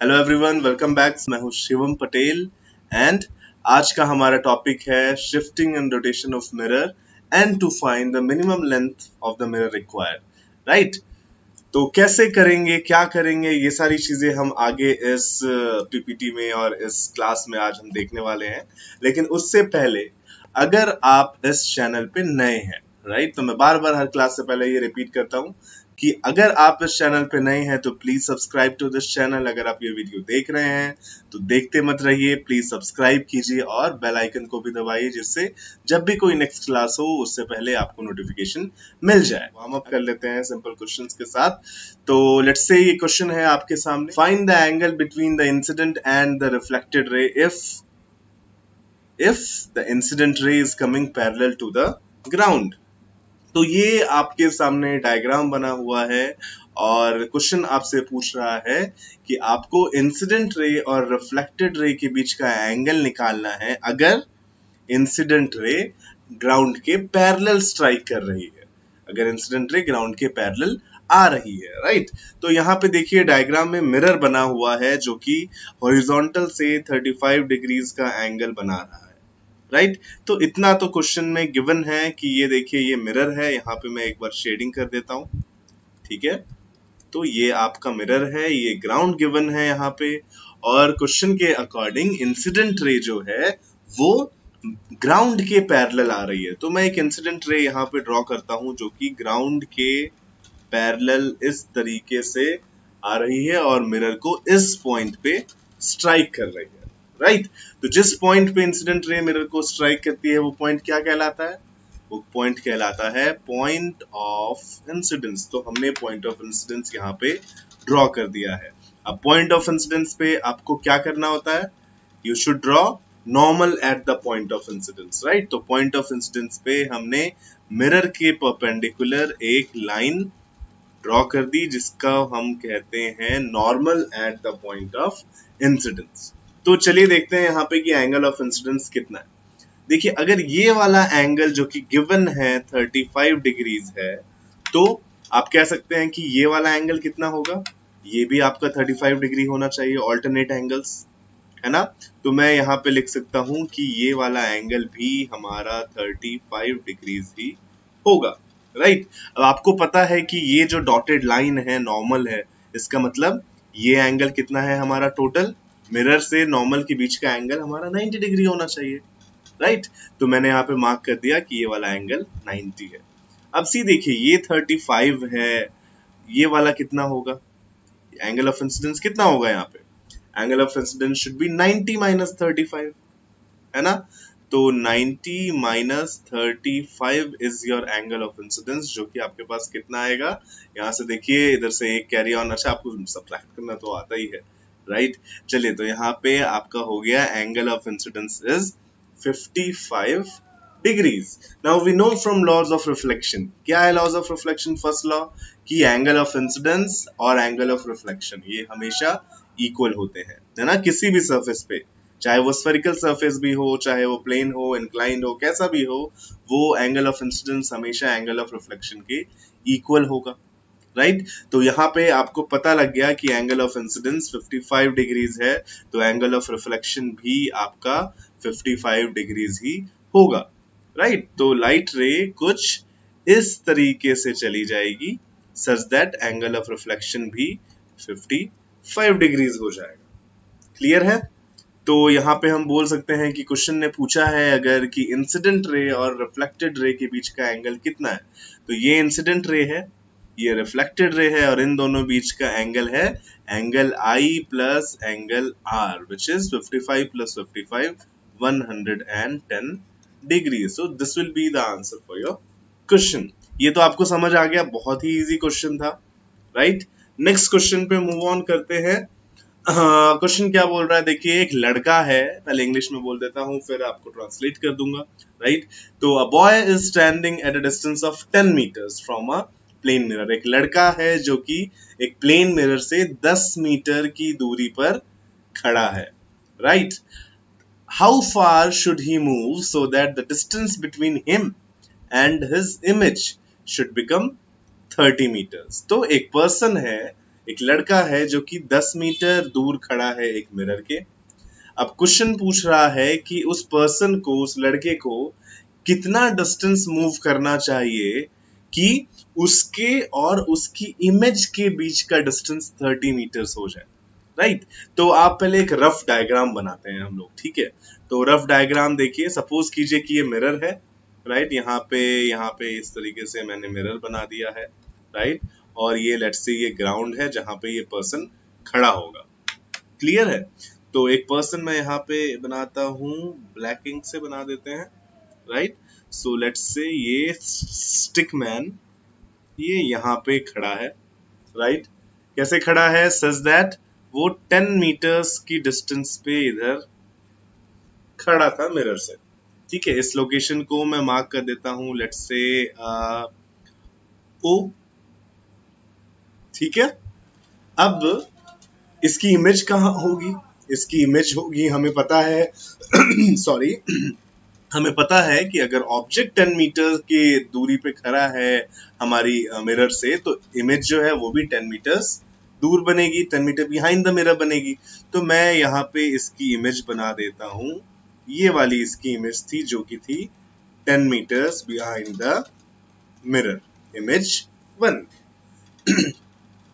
Hello everyone, welcome back. मैं हूं Shivam Patel and आज का हमारा टॉपिक है shifting and rotation of mirror and to find the minimum length of the mirror required. Right, तो कैसे करेंगे, क्या करेंगे, ये सारी चीजें हम आगे इस पीपीटी में और इस क्लास में आज हम देखने वाले हैं। लेकिन उससे पहले अगर आप इस चैनल पे नए हैं, राइट, तो मैं बार बार हर क्लास से पहले ये रिपीट करता हूँ कि अगर आप इस चैनल पे नए हैं तो please subscribe to this channel. अगर आप ये वीडियो देख रहे हैं तो देखते मत रहिए, प्लीज सब्सक्राइब कीजिए और बेल आइकन को भी दबाइए, जिससे जब भी कोई नेक्स्ट क्लास हो उससे पहले आपको नोटिफिकेशन मिल जाए। वार्म अप कर लेते हैं सिंपल क्वेश्चंस के साथ। तो लेट्स से ये क्वेश्चन है आपके सामने, find the angle between the incident and the reflected ray if the incident ray is coming parallel to the ground। तो ये आपके सामने डायग्राम बना हुआ है और क्वेश्चन आपसे पूछ रहा है कि आपको इंसिडेंट रे और रिफ्लेक्टेड रे के बीच का एंगल निकालना है अगर इंसिडेंट रे ग्राउंड के पैरेलल स्ट्राइक कर रही है, अगर इंसिडेंट रे ग्राउंड के पैरेलल आ रही है। राइट, तो यहाँ पे देखिए डायग्राम में मिरर बना हुआ है जो कि हॉरिजॉन्टल से 35 डिग्रीज का एंगल बना रहा है। राइट, तो इतना तो क्वेश्चन में गिवन है कि ये देखिए ये मिरर है। यहाँ पे मैं एक बार शेडिंग कर देता हूँ, ठीक है। तो ये आपका मिरर है, ये ग्राउंड गिवन है यहाँ पे, और क्वेश्चन के अकॉर्डिंग इंसिडेंट रे जो है वो ग्राउंड के पैरेलल आ रही है। तो मैं एक इंसिडेंट रे यहाँ पे ड्रॉ करता हूँ जो कि ग्राउंड के पैरेलल इस तरीके से आ रही है और मिरर को इस पॉइंट पे स्ट्राइक कर रही है। राइट, तो जिस पॉइंट पे इंसिडेंट रे मिरर को स्ट्राइक करती है वो पॉइंट क्या कहलाता है? वो पॉइंट कहलाता है पॉइंट ऑफ इंसिडेंस। तो हमने पॉइंट ऑफ इंसिडेंस यहाँ पे ड्रॉ कर दिया है। अब पॉइंट ऑफ इंसिडेंस पे आपको क्या करना होता है? You should draw normal at the point of incidence. Right, तो पॉइंट ऑफ इंसिडेंस पे हमने मिरर के परपेंडिकुलर एक लाइन ड्रॉ कर दी जिसका हम कहते हैं normal at the point of incidence. तो चलिए देखते हैं यहाँ पे कि एंगल ऑफ इंसिडेंस कितना है। देखिए अगर ये वाला एंगल जो कि गिवन है 35 डिग्रीज है, तो आप कह सकते हैं कि ये वाला एंगल कितना होगा? ये भी आपका 35 डिग्री होना चाहिए, ऑल्टरनेट एंगल्स, है ना। तो मैं यहाँ पे लिख सकता हूँ कि ये वाला एंगल भी हमारा 35 डिग्रीज ही होगा। राइट, अब आपको पता है कि ये जो डॉटेड लाइन है नॉर्मल है, इसका मतलब ये एंगल कितना है हमारा टोटल? मिरर से नॉर्मल के बीच का एंगल हमारा 90 डिग्री होना चाहिए। राइट, तो मैंने यहाँ पे मार्क कर दिया कि ये वाला एंगल 90 है। अब सी देखिए ये 35 है, ये वाला कितना होगा? एंगल ऑफ इंसिडेंस कितना होगा यहाँ पे? Angle of incidence should be 90 minus 35, है ना। तो 90 minus 35 is your angle of incidence, जो कि आपके पास कितना आएगा? यहाँ से देखिए इधर से एक कैरी ऑन, अच्छा आपको सब्ट्रैक्ट करना तो आता ही है। राइट, चलिए तो यहाँ पे आपका हो गया angle of incidence is 55 degrees. Now we know from laws of reflection, क्या है laws of reflection? First law कि एंगल ऑफ इंसिडेंस और एंगल ऑफ रिफ्लेक्शन ये हमेशा इक्वल होते हैं, है ना, किसी भी सरफेस पे, चाहे वो स्फेरिकल सरफेस भी हो, चाहे वो प्लेन हो, इंक्लाइंड हो, कैसा भी हो, वो एंगल ऑफ इंसिडेंस हमेशा एंगल ऑफ रिफ्लेक्शन के इक्वल होगा। राइट, तो यहाँ पे आपको पता लग गया कि एंगल ऑफ इंसिडेंस 55 डिग्रीज है, तो एंगल ऑफ रिफ्लेक्शन भी आपका 55 डिग्रीज ही होगा। राइट, तो लाइट रे कुछ इस तरीके से चली जाएगी such that angle of reflection भी 55 डिग्रीज हो जाएगा। क्लियर है? तो यहाँ पे हम बोल सकते हैं कि क्वेश्चन ने पूछा है अगर कि इंसिडेंट रे और रिफ्लेक्टेड रे के बीच का एंगल कितना है, तो ये इंसिडेंट रे है, ये रिफ्लेक्टेड रे है, और इन दोनों बीच का एंगल है angle I plus angle R, which is 55 plus 55 110 degree. So this will be the answer for your question. ये तो आपको समझ आ गया, बहुत ही इजी क्वेश्चन था। राइट, नेक्स्ट क्वेश्चन पे मूव ऑन करते हैं। क्वेश्चन क्या बोल रहा है? देखिए एक लड़का है, पहले इंग्लिश में बोल देता हूँ फिर आपको ट्रांसलेट कर दूंगा। राइट, तो a boy is standing at a distance of 10 metres from a plane mirror. एक लड़का है जो कि एक प्लेन मिरर से 10 मीटर की दूरी पर खड़ा है। Right, how far should he move so that the distance between him and his image should become 30 metres. तो एक पर्सन है एक लड़का है जो कि 10 मीटर दूर खड़ा है एक मिरर के। अब क्वेश्चन पूछ रहा है कि उस पर्सन को, उस लड़के को कितना डिस्टेंस मूव करना चाहिए कि उसके और उसकी इमेज के बीच का डिस्टेंस 30 मीटर्स हो जाए, राइट। तो आप पहले एक रफ डायग्राम बनाते हैं हम लोग, ठीक है। तो रफ डायग्राम देखिए, सपोज कीजिए कि ये मिरर है, राइट। यहाँ पे इस तरीके से मैंने मिरर बना दिया है, राइट। और ये लेट्स से ये ग्राउंड है जहां पे ये पर्सन खड़ा होगा, क्लियर है। तो एक पर्सन मैं यहाँ पे बनाता हूँ, ब्लैक इंक से बना देते हैं, राइट। सो लेट्स से ये स्टिक मैन ये यहाँ पे खड़ा है, राइट। कैसे खड़ा है, सच दैट वो 10 मीटर्स की डिस्टेंस पे इधर खड़ा था मिरर से, ठीक है। इस लोकेशन को मैं मार्क कर देता हूँ, लेट्स से ओ, ठीक है। अब इसकी इमेज कहाँ होगी, इसकी इमेज होगी, हमें पता है सॉरी हमें पता है कि अगर ऑब्जेक्ट 10 मीटर की दूरी पे खड़ा है हमारी मिरर से, तो इमेज जो है वो भी 10 मीटर्स दूर बनेगी, 10 मीटर बिहाइंड द मिरर बनेगी। तो मैं यहाँ पे इसकी इमेज बना देता हूँ, ये वाली इसकी इमेज थी जो कि थी 10 metres behind the mirror, image 1,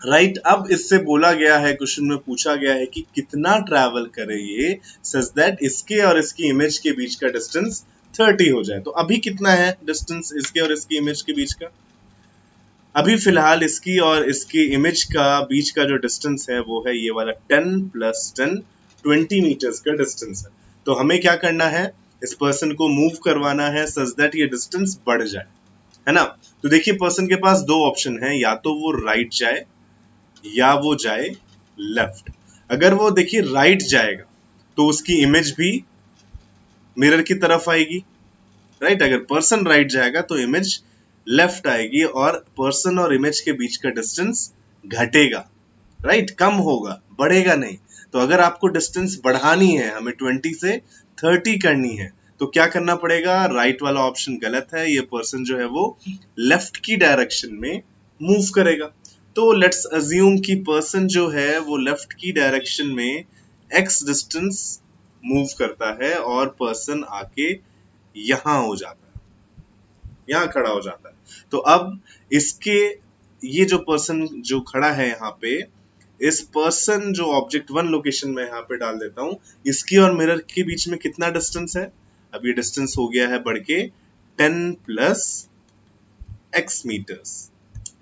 right. अब इससे बोला गया है, क्वेश्चन में पूछा गया है कि कितना ट्रैवल करे ये सच दैट इसके और इसकी इमेज के बीच का डिस्टेंस 30 हो जाए। तो अभी कितना है डिस्टेंस इसके और इसकी इमेज के बीच का, अभी फिलहाल इसकी और इसकी इमेज का बीच का जो डिस्टेंस है वो है ये वाला 10 + 10 20 मीटर्स का डिस्टेंस है। तो हमें क्या करना है, इस पर्सन को मूव करवाना है सच दैट ये डिस्टेंस बढ़ जाए, है ना। तो देखिए पर्सन के पास दो ऑप्शन है, या तो वो राइट जाए या वो जाए लेफ्ट। अगर वो देखिए राइट जाएगा तो उसकी इमेज भी मिरर की तरफ आएगी, राइट। अगर पर्सन राइट जाएगा तो इमेज लेफ्ट आएगी और पर्सन और इमेज के बीच का डिस्टेंस घटेगा, राइट, कम होगा, बढ़ेगा नहीं। तो अगर आपको डिस्टेंस बढ़ानी है, हमें 20 से 30 करनी है, तो क्या करना पड़ेगा, राइट वाला ऑप्शन गलत है, ये पर्सन जो है वो लेफ्ट की डायरेक्शन में मूव करेगा। तो लेट्स अज्यूम कि पर्सन जो है वो लेफ्ट की डायरेक्शन में x डिस्टेंस मूव करता है और पर्सन आके यहां हो जाता है, यहां खड़ा हो जाता है। तो अब इसके ये जो पर्सन जो खड़ा है यहाँ पे, इस पर्सन जो ऑब्जेक्ट 1 लोकेशन में यहाँ पे डाल देता हूं, इसकी और मिरर के बीच में कितना डिस्टेंस है, अब ये डिस्टेंस हो गया है बढ़ के 10 + x मीटर्स,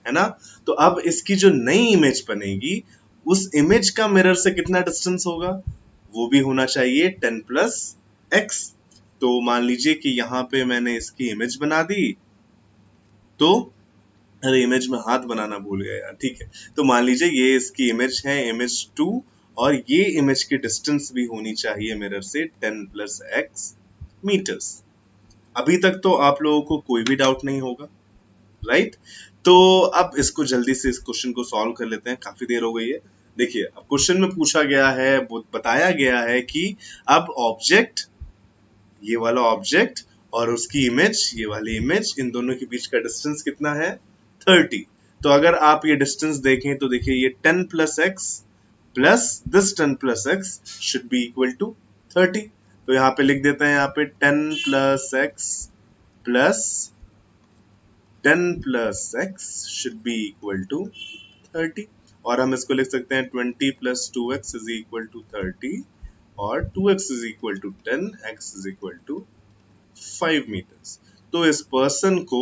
है ना। तो अब इसकी जो नई इमेज बनेगी, उस इमेज का मिरर से कितना डिस्टेंस होगा, वो भी होना चाहिए 10 + x। तो मान लीजिए कि यहाँ पे मैंने इसकी इमेज बना दी, तो अरे इमेज में हाथ बनाना भूल गया यार, ठीक है। तो मान लीजिए ये इसकी इमेज है, इमेज 2, और ये इमेज की डिस्टेंस भी होनी चाहिए मिरर से 10 + x मीटर्स। अभी तक तो आप लोगों को कोई भी डाउट नहीं होगा, राइट। तो अब इसको जल्दी से इस क्वेश्चन को सॉल्व कर लेते हैं, काफी देर हो गई है। देखिए अब क्वेश्चन में पूछा गया है, बताया गया है कि अब ऑब्जेक्ट, ये वाला ऑब्जेक्ट और उसकी इमेज, ये वाली इमेज, इन दोनों के बीच का डिस्टेंस कितना है, 30। तो अगर आप ये डिस्टेंस देखें तो देखिए ये 10 + x plus this 10 + x should be equal to 30। तो यहाँ पे लिख देते हैं, यहाँ पे 10 + x plus 10 + x should be equal to 30, और हम इसको लिख सकते हैं 20 + 2x is equal to 30 और 2x is equal to 10, x is equal to 5 metres. तो इस पर्सन को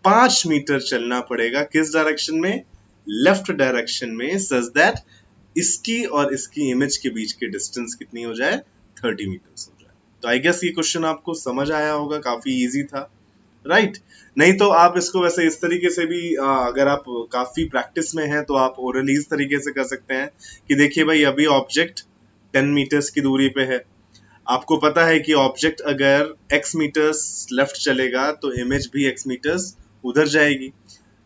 5 मीटर चलना पड़ेगा, किस डायरेक्शन में, लेफ्ट डायरेक्शन में, सच दैट इसकी और इसकी इमेज के बीच की डिस्टेंस कितनी हो जाए, 30 मीटर्स हो जाए। तो आई गेस ये क्वेश्चन आपको समझ आया होगा, काफी इजी था, राइट। नहीं तो आप इसको वैसे इस तरीके से भी अगर आप काफी प्रैक्टिस में हैं तो आप ओरली इस तरीके से कर सकते हैं कि देखिए भाई अभी ऑब्जेक्ट 10 मीटर्स की दूरी पे है, आपको पता है कि ऑब्जेक्ट अगर x मीटर्स लेफ्ट चलेगा तो इमेज भी x मीटर्स उधर जाएगी।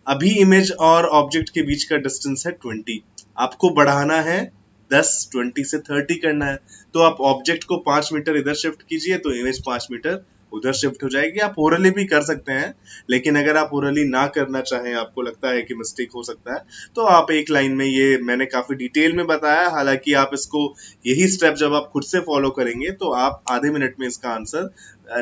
अभी इमेज और ऑब्जेक्ट के बीच का डिस्टेंस है 20, आपको बढ़ाना है 10, 20 से 30 करना है। तो आप ऑब्जेक्ट को 5 मीटर इधर शिफ्ट कीजिए तो इमेज 5 मीटर उधर शिफ्ट हो जाएगी। आप ओरली भी कर सकते हैं, लेकिन अगर आप ओरली ना करना चाहें, आपको लगता है कि मिस्टेक हो सकता है, तो आप एक लाइन में, ये मैंने काफी डिटेल में बताया, हालांकि आप इसको यही स्टेप जब आप खुद से फॉलो करेंगे तो आप आधे मिनट में इसका आंसर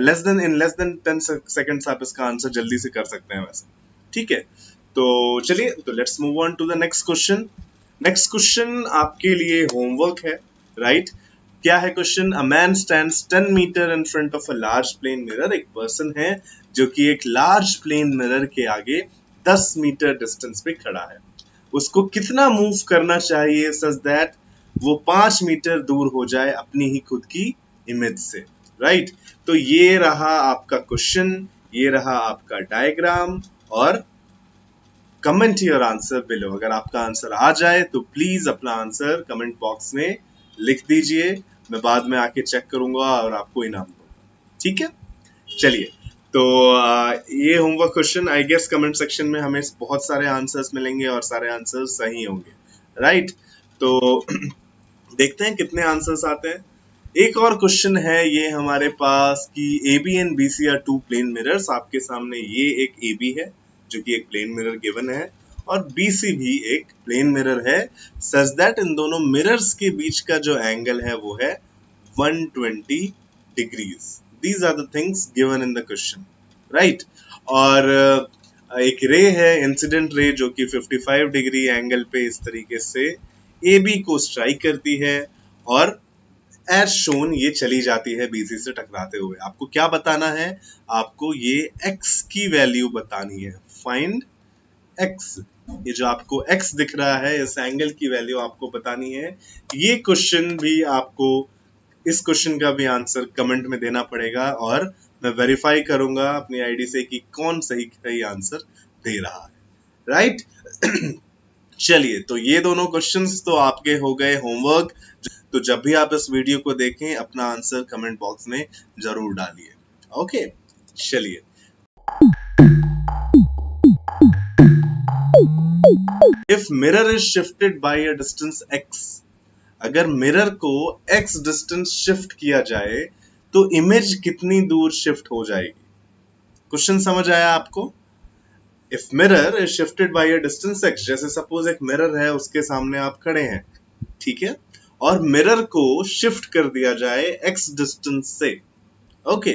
लेस देन 10 सेकंड्स आप इसका आंसर जल्दी से कर सकते हैं वैसे। ठीक है, तो चलिए, तो let's move on to the next question. Next question आपके लिए होमवर्क है, राइट? क्या है question? A man stands 10 metre in front of a large plane mirror. एक पर्सन है जो कि एक लार्ज प्लेन मिरर के आगे 10 मीटर डिस्टेंस पे खड़ा है। उसको कितना मूव करना चाहिए सच दैट वो 5 मीटर दूर हो जाए अपनी ही खुद की इमेज से, राइट? तो ये रहा आपका क्वेश्चन, ये रहा आपका डायग्राम, और कमेंट योर आंसर बिलो। अगर आपका आंसर आ जाए तो प्लीज अपना आंसर कमेंट बॉक्स में लिख दीजिए, मैं बाद में आके चेक करूंगा और आपको इनाम दूंगा। ठीक है, चलिए, तो ये homework question, I guess comment section में हमें बहुत सारे आंसर्स मिलेंगे और सारे आंसर्स सही होंगे, राइट? तो देखते हैं कितने आंसर्स आते हैं। एक और क्वेश्चन है ये हमारे पास कि AB and BC are two plane mirrors. आपके सामने ये एक AB है जो कि एक प्लेन मिरर गिवन है, और BC भी एक प्लेन मिरर है, सच दैट इन दोनों मिरर्स के बीच का जो एंगल है वो है 120 degrees. These are the things given in the question, right? और एक रे है, इंसिडेंट रे, जो कि 55 डिग्री एंगल पे इस तरीके से AB को स्ट्राइक करती है, और एज शोन ये चली जाती है BC से टकराते हुए। आपको क्या बताना है? आपको ये x की वैल्यू बतानी है। फाइंड x, ये जो आपको x दिख रहा है, इस एंगल की वैल्यू आपको बतानी है। ये क्वेश्चन भी आपको, इस क्वेश्चन का भी आंसर कमेंट में देना पड़ेगा, और मैं वेरीफाई करूंगा अपनी आईडी से कि कौन सही आंसर दे रहा है, राइट? चलिए, तो ये दोनों क्वेश्चंस तो आपके हो गए होमवर्क। तो जब भी आप इस वीडियो को देखें, अपना आंसर कमेंट बॉक्स में जरूर डालिए। ओके, चलिए। If mirror is shifted by a distance x, अगर मिरर को x डिस्टेंस शिफ्ट किया जाए तो इमेज कितनी दूर शिफ्ट हो जाएगी? क्वेश्चन समझ आया आपको? If mirror is shifted by a distance x, जैसे सपोज एक मिरर है, उसके सामने आप खड़े हैं, ठीक है, और मिरर को शिफ्ट कर दिया जाए x डिस्टेंस से, ओके,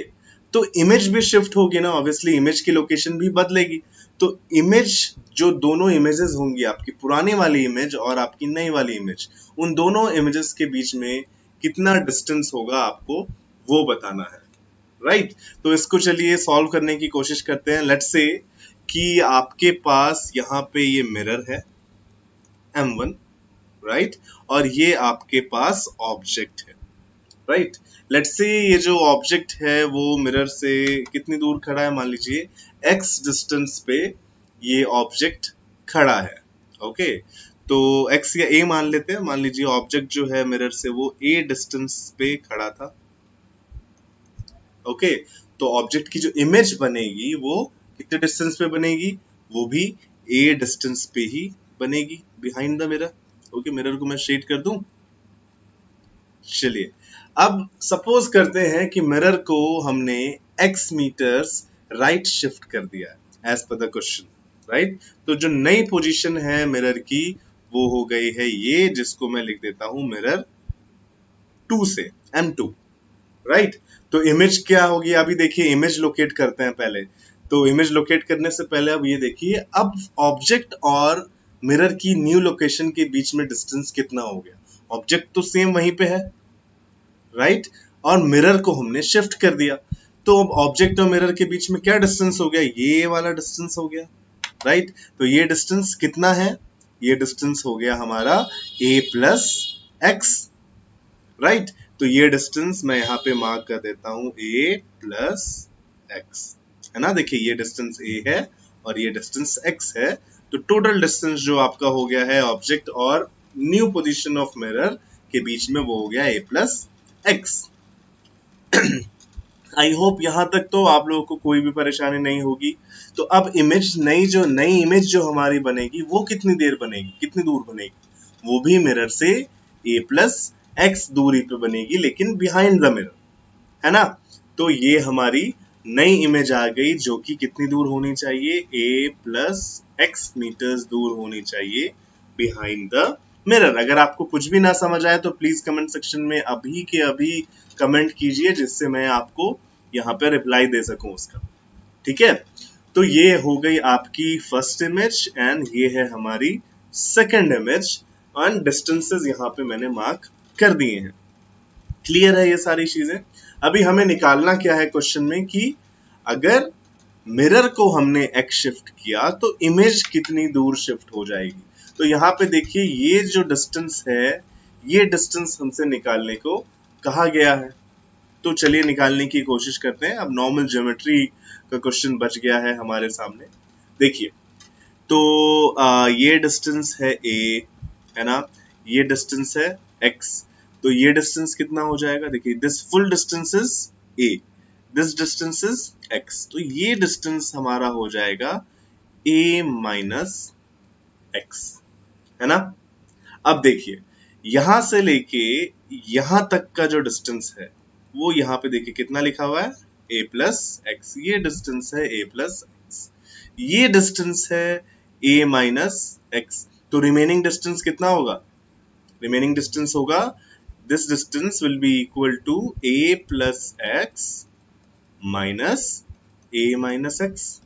तो इमेज भी शिफ्ट होगी ना, ऑब्वियसली इमेज की लोकेशन भी बदलेगी। तो इमेज, जो दोनों इमेजेस होंगी, आपकी पुरानी वाली इमेज और आपकी नई वाली इमेज, उन दोनों इमेजेस के बीच में कितना डिस्टेंस होगा आपको वो बताना है, राइट? तो इसको चलिए सॉल्व करने की कोशिश करते हैं। लेट्स से कि आपके पास यहाँ पे ये मिरर है M1, राइट? और ये आपके पास ऑब्जेक्ट है, राइट? लेट्स से ये जो ऑब्जेक्ट है वो मिरर से कितनी दूर खड़ा है? मान लीजिए x डिस्टेंस पे ये ऑब्जेक्ट खड़ा है, ओके? तो x या a मान लेते हैं। मान लीजिए ऑब्जेक्ट जो है मिरर से वो a डिस्टेंस पे खड़ा था, ओके? तो ऑब्जेक्ट की जो इमेज बनेगी वो कितने डिस्टेंस पे बनेगी? वो भी a डिस्टेंस पे ही बनेगी, behind the mirror. Okay, mirror को मैं शेड कर दूं। चलिए, अब सपोज करते हैं कि मिरर को हमने x मीटर्स राइट शिफ्ट कर दिया है as per the question, right? तो जो नई पोजीशन है मिरर की वो हो गई है ये, जिसको मैं लिख देता हूं मिरर 2 से, M2, राइट? तो इमेज क्या होगी? अभी देखिए, इमेज लोकेट करते हैं पहले। तो इमेज लोकेट करने से पहले अब ये देखिए, अब ऑब्जेक्ट और मिरर की न्यू लोकेशन के बीच में डिस्टेंस कितना हो गया? ऑब्जेक्ट तो सेम वहीं पे है, राइट? और मिरर को हमने शिफ्ट कर दिया, तो अब ऑब्जेक्ट और मिरर के बीच में क्या डिस्टेंस हो गया? ये वाला डिस्टेंस हो गया, राइट? तो ये डिस्टेंस कितना है? ये डिस्टेंस हो गया हमारा a प्लस एक्स, राइट? तो ये डिस्टेंस मैं यहाँ पे मार्क कर देता हूं a प्लस एक्स, है ना? देखिए, ये डिस्टेंस a है और ये डिस्टेंस x है। तो टोटल डिस्टेंस जो आपका हो गया है ऑब्जेक्ट और न्यू पोजीशन ऑफ मिरर के बीच में, वो हो गया a plus x. I hope यहां तक तो आप लोगों को कोई भी परेशानी नहीं होगी। तो अब इमेज, नई इमेज जो हमारी बनेगी वो कितनी देर बनेगी, कितनी दूर बनेगी? वो भी मिरर से a प्लस एक्स दूरी पे बनेगी, लेकिन बिहाइंड द मिरर, है ना? तो ये हमारी नई इमेज आ गई जो कि कितनी दूर होनी चाहिए, a प्लस एक्स मीटर्स दूर होनी चाहिए बिहाइंड द मिरर। अगर आपको कुछ भी ना समझ आए तो प्लीज कमेंट सेक्शन में अभी के अभी कमेंट कीजिए, जिससे मैं आपको यहाँ पे रिप्लाई दे सकूं उसका। ठीक है, तो ये हो गई आपकी फर्स्ट इमेज एंड ये है हमारी सेकंड इमेज एंड डिस्टेंसेस यहाँ पे मैंने मार्क कर दिए हैं। क्लियर है ये सारी चीजें। अभी हमें निकालना क्या है क्वेश्चन में कि अगर मिरर को हमने एक्स शिफ्ट किया तो इमेज कितनी दूर शिफ्ट हो जाएगी। तो यहाँ पे देखिए ये जो डिस्टेंस है, ये डिस्टेंस हमसे निकालने को कहा गया है। तो चलिए निकालने की कोशिश करते हैं। अब नॉर्मल ज्योमेट्री का क्वेश्चन बच गया है हमारे सामने। देखिए तो ये डिस्टेंस है a, है ना, ये डिस्टेंस है x, तो ये डिस्टेंस कितना हो जाएगा, देखिए this full distance is a, this distance is x, तो ये डिस्टेंस हमारा हो जाएगा a माइनस x, है ना। अब देखिए यहां से लेके यहां तक का जो डिस्टेंस है वो यहाँ पे देखिए कितना लिखा हुआ है, a प्लस एक्स, ये डिस्टेंस है a प्लस एक्स, ये डिस्टेंस है a माइनस एक्स, तो रिमेनिंग डिस्टेंस कितना होगा, रिमेनिंग डिस्टेंस होगा this distance will be equal to a plus x minus a minus x,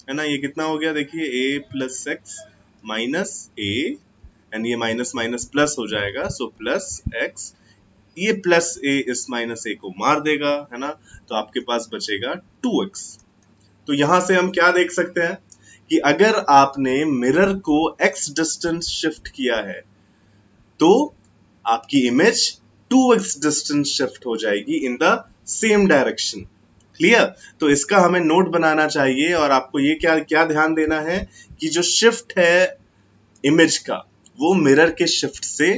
है ना। ये कितना हो गया, देखिए a plus x minus a and ये माइनस माइनस प्लस हो जाएगा, सो प्लस एक्स, ये प्लस a इस माइनस a को मार देगा, है ना, तो आपके पास बचेगा 2x। तो यहां से हम क्या देख सकते हैं कि अगर आपने मिरर को x डिस्टेंस शिफ्ट किया है तो आपकी इमेज 2x डिस्टेंस शिफ्ट हो जाएगी in the same direction. Clear, तो इसका हमें नोट बनाना चाहिए और आपको ये क्या क्या ध्यान देना है कि जो शिफ्ट है इमेज का वो मिरर के शिफ्ट से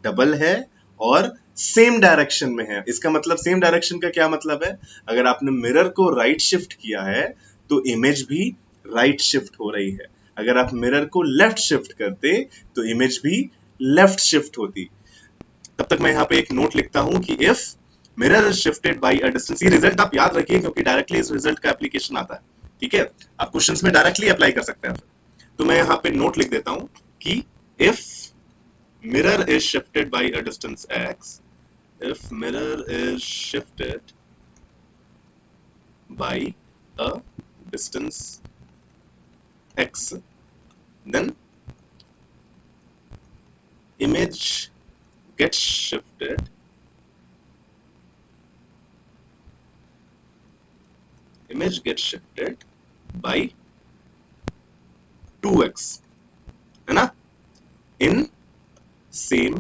डबल है और सेम डायरेक्शन में है। इसका मतलब सेम डायरेक्शन का क्या मतलब है, अगर आपने मिरर को राइट शिफ्ट किया है तो इमेज भी राइट शिफ्ट हो रही है, अगर आप मिरर को लेफ्ट शिफ्ट करते तो इमेज भी लेफ्ट शिफ्ट होती। तब तक मैं यहाँ पे एक नोट लिखता हूं कि if mirror is shifted by a distance, ये रिजल्ट आप याद रखिए क्योंकि डायरेक्टली इस रिजल्ट का एप्लीकेशन आता है। ठीक है, आप क्वेश्चंस में डायरेक्टली अप्लाई कर सकते हैं। तो मैं यहाँ पे नोट लिख देता हूं कि if mirror is shifted by a distance x, if mirror is shifted by a distance x, then image gets shifted by 2x, है ना, in सेम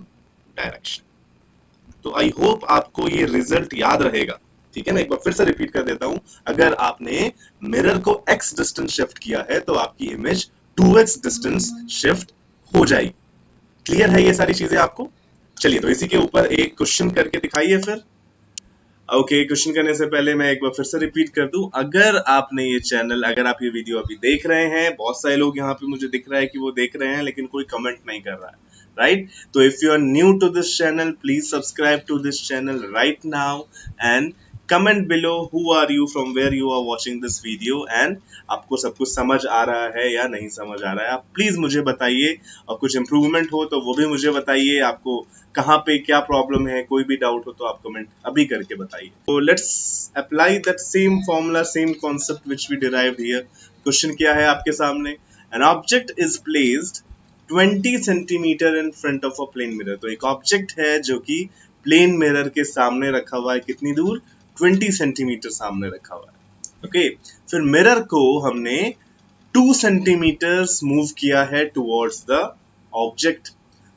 डायरेक्शन। तो आई होप आपको ये रिजल्ट याद रहेगा। ठीक है ना, एक बार फिर से रिपीट कर देता हूं, अगर आपने मिरर को x डिस्टेंस शिफ्ट किया है तो आपकी इमेज 2x डिस्टेंस शिफ्ट हो जाएगी। क्लियर है ये सारी चीजें आपको। चलिए तो इसी के ऊपर एक क्वेश्चन करके दिखाइए फिर। ओके, क्वेश्चन करने से पहले मैं एक बार फिर से रिपीट कर दूं, अगर आपने ये चैनल, अगर आप ये वीडियो अभी देख रहे हैं, बहुत सारे लोग यहाँ पे मुझे दिख रहा है कि वो देख रहे हैं लेकिन कोई कमेंट नहीं कर रहा है, right? So if you are new to this channel, please subscribe to this channel right now and comment below who are you, from where you are watching this video, and आपको सब कुछ समझ आ रहा है या नहीं समझ आ रहा है, आप प्लीज मुझे बताइए। और कुछ इम्प्रूवमेंट हो तो वो भी मुझे बताइए, आपको कहाँ पे क्या प्रॉब्लम है, कोई भी डाउट हो तो आप कमेंट अभी करके बताइए। तो let's apply that same formula, same concept which we derived here. Question क्या है आपके सामने, an object is placed 20 centimetre in front of a plane mirror. तो एक ऑब्जेक्ट है जो कि प्लेन मिरर के सामने रखा हुआ है, कितनी दूर, 20 सेंटीमीटर सामने रखा हुआ है। ओके, फिर मिरर को हमने 2 सेंटीमीटर मूव किया है टुवर्ड्स द ऑब्जेक्ट।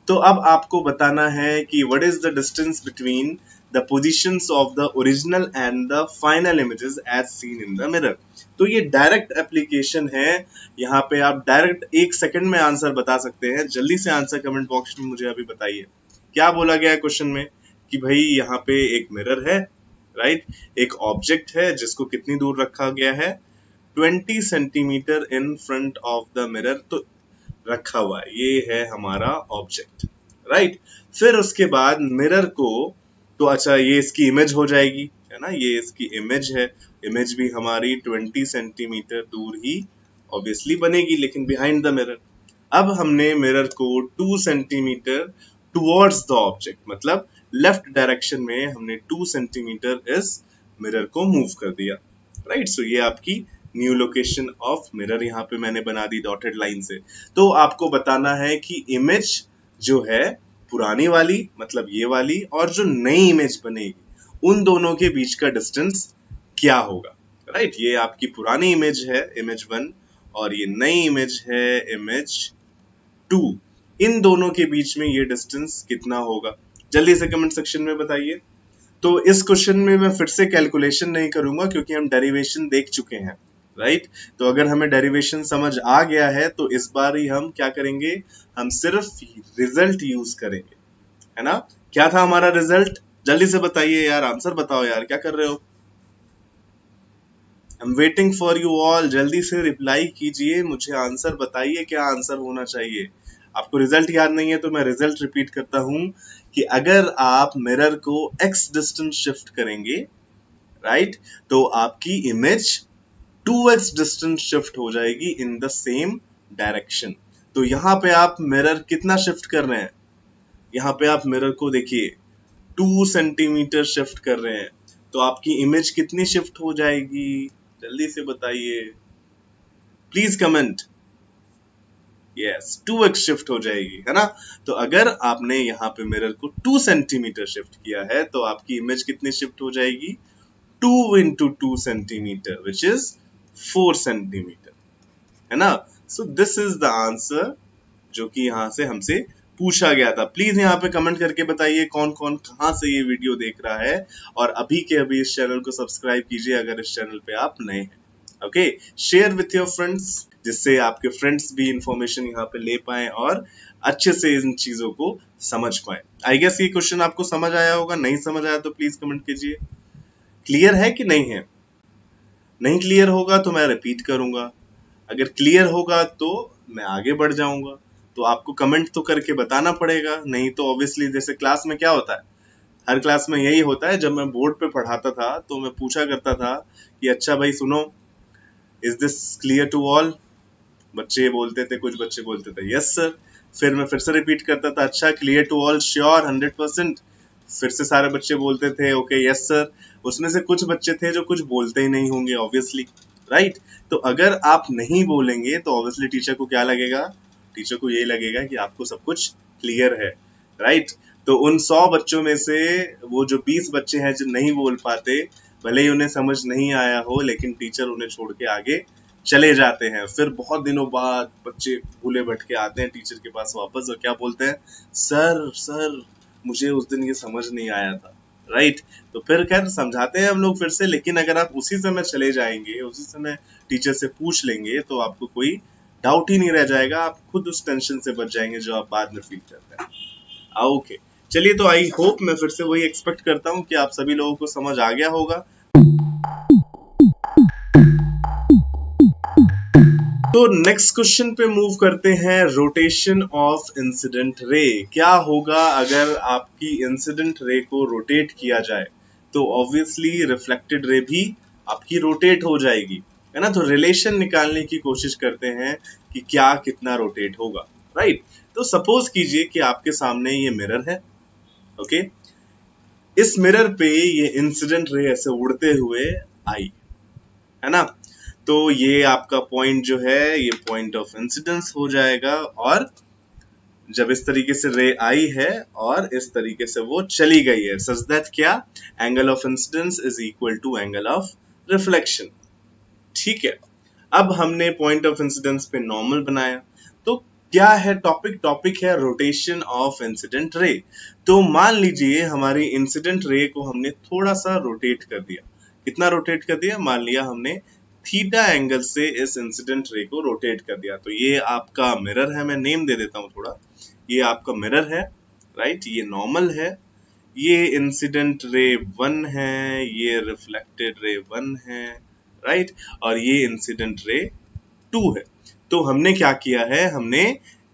तो अब आपको बताना है कि what is the distance between the positions of the original and the final images as seen in the mirror। तो ये डायरेक्ट एप्लीकेशन है, यहाँ पे आप डायरेक्ट 1 सेकंड में आंसर बता सकते हैं। जल्दी से आंसर कमेंट बॉक्स में मुझे अभी बताइए, क्या बोला गया है क्वेश्चन में कि भाई यहाँ पे एक मिरर है, राइट, एक ऑब्जेक्ट है जिसको कितनी दूर रखा गया है, 20 centimetre in front of the mirror, तो रखा हुआ है, ये है हमारा ऑब्जेक्ट, राइट। फिर उसके बाद मिरर को, तो अच्छा ये इसकी इमेज हो जाएगी, है ना, ये इसकी इमेज है। इमेज भी हमारी 20 सेंटीमीटर दूर ही ऑब्वियसली बनेगी, लेकिन बिहाइंड द मिरर। अब हमने मिरर को 2 सेंटीमीटर टुवर्ड्स द ऑब्जेक्ट, मतलब लेफ्ट डायरेक्शन में हमने 2 सेंटीमीटर इस मिरर को मूव कर दिया, राइट। सो ये आपकी न्यू लोकेशन ऑफ मिरर यहाँ पे मैंने बना दी डॉटेड लाइन से। तो आपको बताना है कि इमेज जो है पुरानी वाली, मतलब ये वाली, और जो नई इमेज बनेगी, उन दोनों के बीच का डिस्टेंस क्या होगा, राइट। ये आपकी पुरानी इमेज है, इमेज 1, और ये नई इमेज है, इमेज 2। इन दोनों के बीच में ये डिस्टेंस कितना होगा, जल्दी से कमेंट सेक्शन में बताइए। तो इस क्वेश्चन में मैं फिर से कैलकुलेशन नहीं करूंगा क्योंकि हम डेरिवेशन देख चुके हैं, राइट। तो अगर हमें डेरिवेशन समझ आ गया है तो इस बार ही हम क्या करेंगे, हम सिर्फ रिजल्ट यूज करेंगे, है ना। क्या था हमारा रिजल्ट, जल्दी से बताइए यार, आंसर बताओ यार, क्या कर रहे हो। I am waiting for you all, जल्दी से रिप्लाई कीजिए, मुझे आंसर बताइए, क्या आंसर होना चाहिए। आपको रिजल्ट याद नहीं है तो मैं रिजल्ट रिपीट करता हूं कि अगर आप मिरर को x डिस्टेंस शिफ्ट करेंगे, राइट, तो आपकी इमेज 2x डिस्टेंस शिफ्ट हो जाएगी इन द सेम डायरेक्शन। तो यहाँ पे आप मिरर कितना शिफ्ट कर रहे हैं, यहाँ पे आप मिरर को देखिए 2 सेंटीमीटर शिफ्ट कर रहे हैं, तो आपकी इमेज कितनी शिफ्ट हो जाएगी, जल्दी से बताइए, please comment. Yes, 2x shift हो जाएगी, है ना। तो अगर आपने यहाँ पे मिरर को 2 सेंटीमीटर शिफ्ट किया है तो आपकी इमेज कितनी शिफ्ट हो जाएगी, 2 into 2 centimetre which is 4 centimetre, है ना। So this is the answer जो कि यहाँ से हमसे पूछा गया था। प्लीज यहाँ पे कमेंट करके बताइए कौन कौन कहाँ से ये वीडियो देख रहा है, और अभी के अभी इस चैनल को सब्सक्राइब कीजिए अगर इस चैनल पे आप नए हैं। Okay, share with your friends, जिससे आपके फ्रेंड्स भी इंफॉर्मेशन यहाँ पे ले पाए और अच्छे से इन चीजों को समझ पाए। आई गेस ये क्वेश्चन आपको समझ आया होगा, नहीं समझ आया तो प्लीज कमेंट कीजिए। क्लियर है कि नहीं है, नहीं क्लियर होगा तो मैं रिपीट करूंगा, अगर क्लियर होगा तो मैं आगे बढ़ जाऊंगा। तो आपको कमेंट तो करके बताना पड़ेगा, नहीं तो ऑब्वियसली जैसे क्लास में क्या होता है, हर क्लास में यही होता है, जब मैं बोर्ड पे पढ़ाता था तो मैं पूछा करता था कि अच्छा भाई सुनो, is this clear to all, बच्चे बोलते थे, कुछ बच्चे बोलते थे यस सर, फिर मैं फिर से रिपीट करता था, अच्छा क्लियर टू ऑल, श्योर 100%, फिर से सारे बच्चे बोलते थे ओके यस सर। उसमें से कुछ बच्चे थे जो कुछ बोलते ही नहीं होंगे ऑब्वियसली, राइट। तो अगर आप नहीं बोलेंगे तो ऑब्वियसली टीचर को क्या लगेगा, टीचर को ये लगेगा कि आपको सब कुछ क्लियर है, राइट। तो उन 100 बच्चों में से वो जो 20 बच्चे हैं जो नहीं बोल पाते, भले ही उन्हें समझ नहीं आया हो, लेकिन टीचर उन्हें छोड़ के आगे चले जाते हैं। फिर बहुत दिनों बाद बच्चे भूले भटके आते हैं टीचर के पास वापस और क्या बोलते हैं, सर सर मुझे उस दिन ये समझ नहीं आया था, राइट। तो फिर खैर समझाते हैं हम लोग फिर से, लेकिन अगर आप उसी समय चले जाएंगे, उसी समय टीचर से पूछ लेंगे तो आपको कोई डाउट ही नहीं रह जाएगा, आप खुद उस टेंशन से बच जाएंगे जो आप बाद में फील करते हैं। ओके चलिए, तो आई होप, मैं फिर से वही एक्सपेक्ट करता हूँ कि आप सभी लोगों को समझ आ गया होगा। तो नेक्स्ट क्वेश्चन पे मूव करते हैं, रोटेशन ऑफ इंसिडेंट रे। क्या होगा अगर आपकी इंसिडेंट रे को रोटेट किया जाए, तो ऑब्वियसली रिफ्लेक्टेड रे भी आपकी रोटेट हो जाएगी, है ना। तो रिलेशन निकालने की कोशिश करते हैं कि क्या कितना रोटेट होगा, राइट। तो सपोज कीजिए कि आपके सामने ये मिरर है, ओके। इस मिरर पे ये इंसिडेंट रे ऐसे उड़ते हुए आई, है ना। तो ये आपका पॉइंट जो है, ये पॉइंट ऑफ इंसिडेंस हो जाएगा, और जब इस तरीके से रे आई है और इस तरीके से वो चली गई है, सच दैट क्या, angle of incidence is equal to angle of reflection, ठीक है। अब हमने पॉइंट ऑफ इंसिडेंस पे नॉर्मल बनाया, तो क्या है टॉपिक, टॉपिक है रोटेशन ऑफ इंसिडेंट रे। तो मान लीजिए हमारी इंसिडेंट रे को हमने थोड़ा सा रोटेट कर दिया, कितना रोटेट कर दिया, मान लिया हमने थीटा एंगल से इस इंसिडेंट रे को रोटेट कर दिया। तो ये आपका मिरर है, मैं नेम दे देता हूँ थोड़ा, ये आपका मिरर है, राइट, ये नॉर्मल है, ये इंसिडेंट रे 1 है, ये रिफ्लेक्टेड रे 1 है, राइट, और ये इंसिडेंट रे 2 है। तो हमने क्या किया है, हमने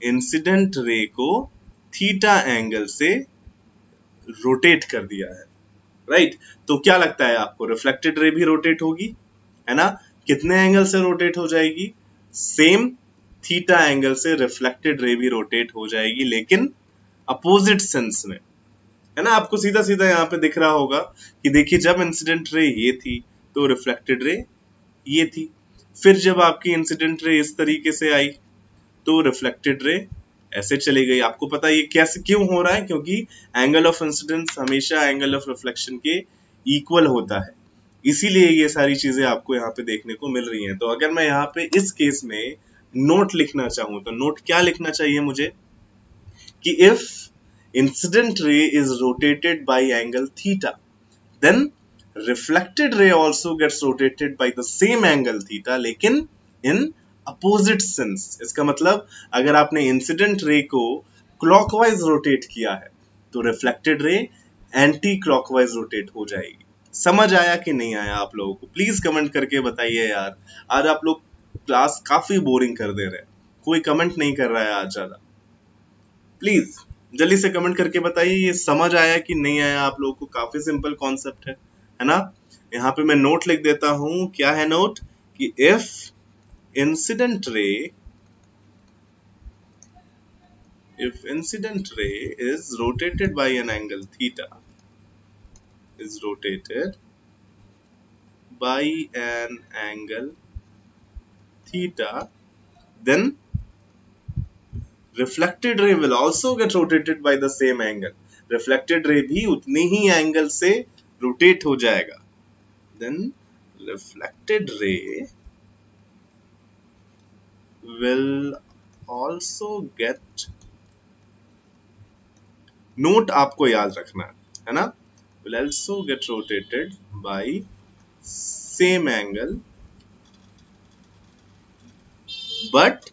इंसिडेंट रे को थीटा एंगल से रोटेट कर दिया है, राइट। तो क्या लगता है आपको, रिफ्लेक्टेड रे भी रोटेट होगी, है ना? कितने एंगल से रोटेट हो जाएगी? सेम थीटा एंगल से रिफ्लेक्टेड रे भी रोटेट हो जाएगी, लेकिन अपोजिट सेंस में, है ना? आपको सीधा सीधा यहाँ पे दिख रहा होगा कि देखिए, जब इंसिडेंट रे ये थी तो रिफ्लेक्टेड रे ये थी, फिर जब आपकी इंसिडेंट रे इस तरीके से आई तो रिफ्लेक्टेड रे ऐसे चली गई। आपको पता है ये कैसे क्यों हो रहा है? क्योंकि एंगल ऑफ इंसिडेंस हमेशा एंगल ऑफ रिफ्लेक्शन के इक्वल होता है, इसीलिए ये सारी चीजें आपको यहाँ पे देखने को मिल रही हैं। तो अगर मैं यहाँ पे इस केस में नोट लिखना चाहूं तो नोट क्या लिखना चाहिए मुझे कि if incident ray is rotated by angle theta, then reflected ray also gets rotated by the same angle theta, लेकिन in opposite sense। इसका मतलब अगर आपने इंसिडेंट रे को क्लॉकवाइज रोटेट किया है तो reflected ray anti clockwise rotate हो जाएगी। समझ आया कि नहीं आया आप लोगों को? प्लीज कमेंट करके बताइए यार। आज आप लोग क्लास काफी बोरिंग कर दे रहे हैं, कोई कमेंट नहीं कर रहा है आज ज्यादा। प्लीज जल्दी से कमेंट करके बताइए ये समझ आया कि नहीं आया आप लोगों को। काफी सिंपल कॉन्सेप्ट है ना? यहाँ पे मैं नोट लिख देता हूं। क्या है नोट? कि if incident ray is rotated bye an angle theta, is rotated by an angle theta, then reflected ray will also get rotated by the same angle। reflected ray भी उतनी ही एंगल से rotate हो जाएगा। then reflected ray will also get, note आपको याद रखना है ना? will also get rotated by same angle, but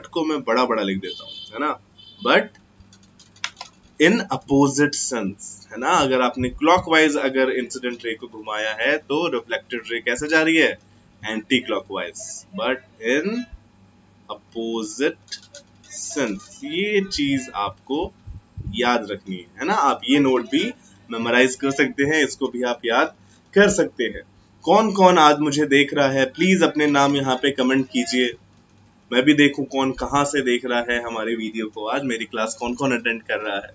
को मैं बड़ा बड़ा लिख देता हूं, है ना? बट इन अपोजिट सेंस, है ना? अगर आपने क्लॉकवाइज अगर इंसिडेंट रे को घुमाया है तो रिफ्लेक्टेड रे कैसे जा रही है? Anti clockwise, but in opposite sense. ये चीज आपको याद रखनी है ना? आप ये नोट भी मेमोराइज कर सकते हैं, इसको भी आप याद कर सकते हैं। कौन कौन आज मुझे देख रहा है, प्लीज अपने नाम यहाँ पे कमेंट कीजिए, मैं भी देखूं कौन कहाँ से देख रहा है हमारे वीडियो को। आज मेरी क्लास कौन कौन अटेंड कर रहा है।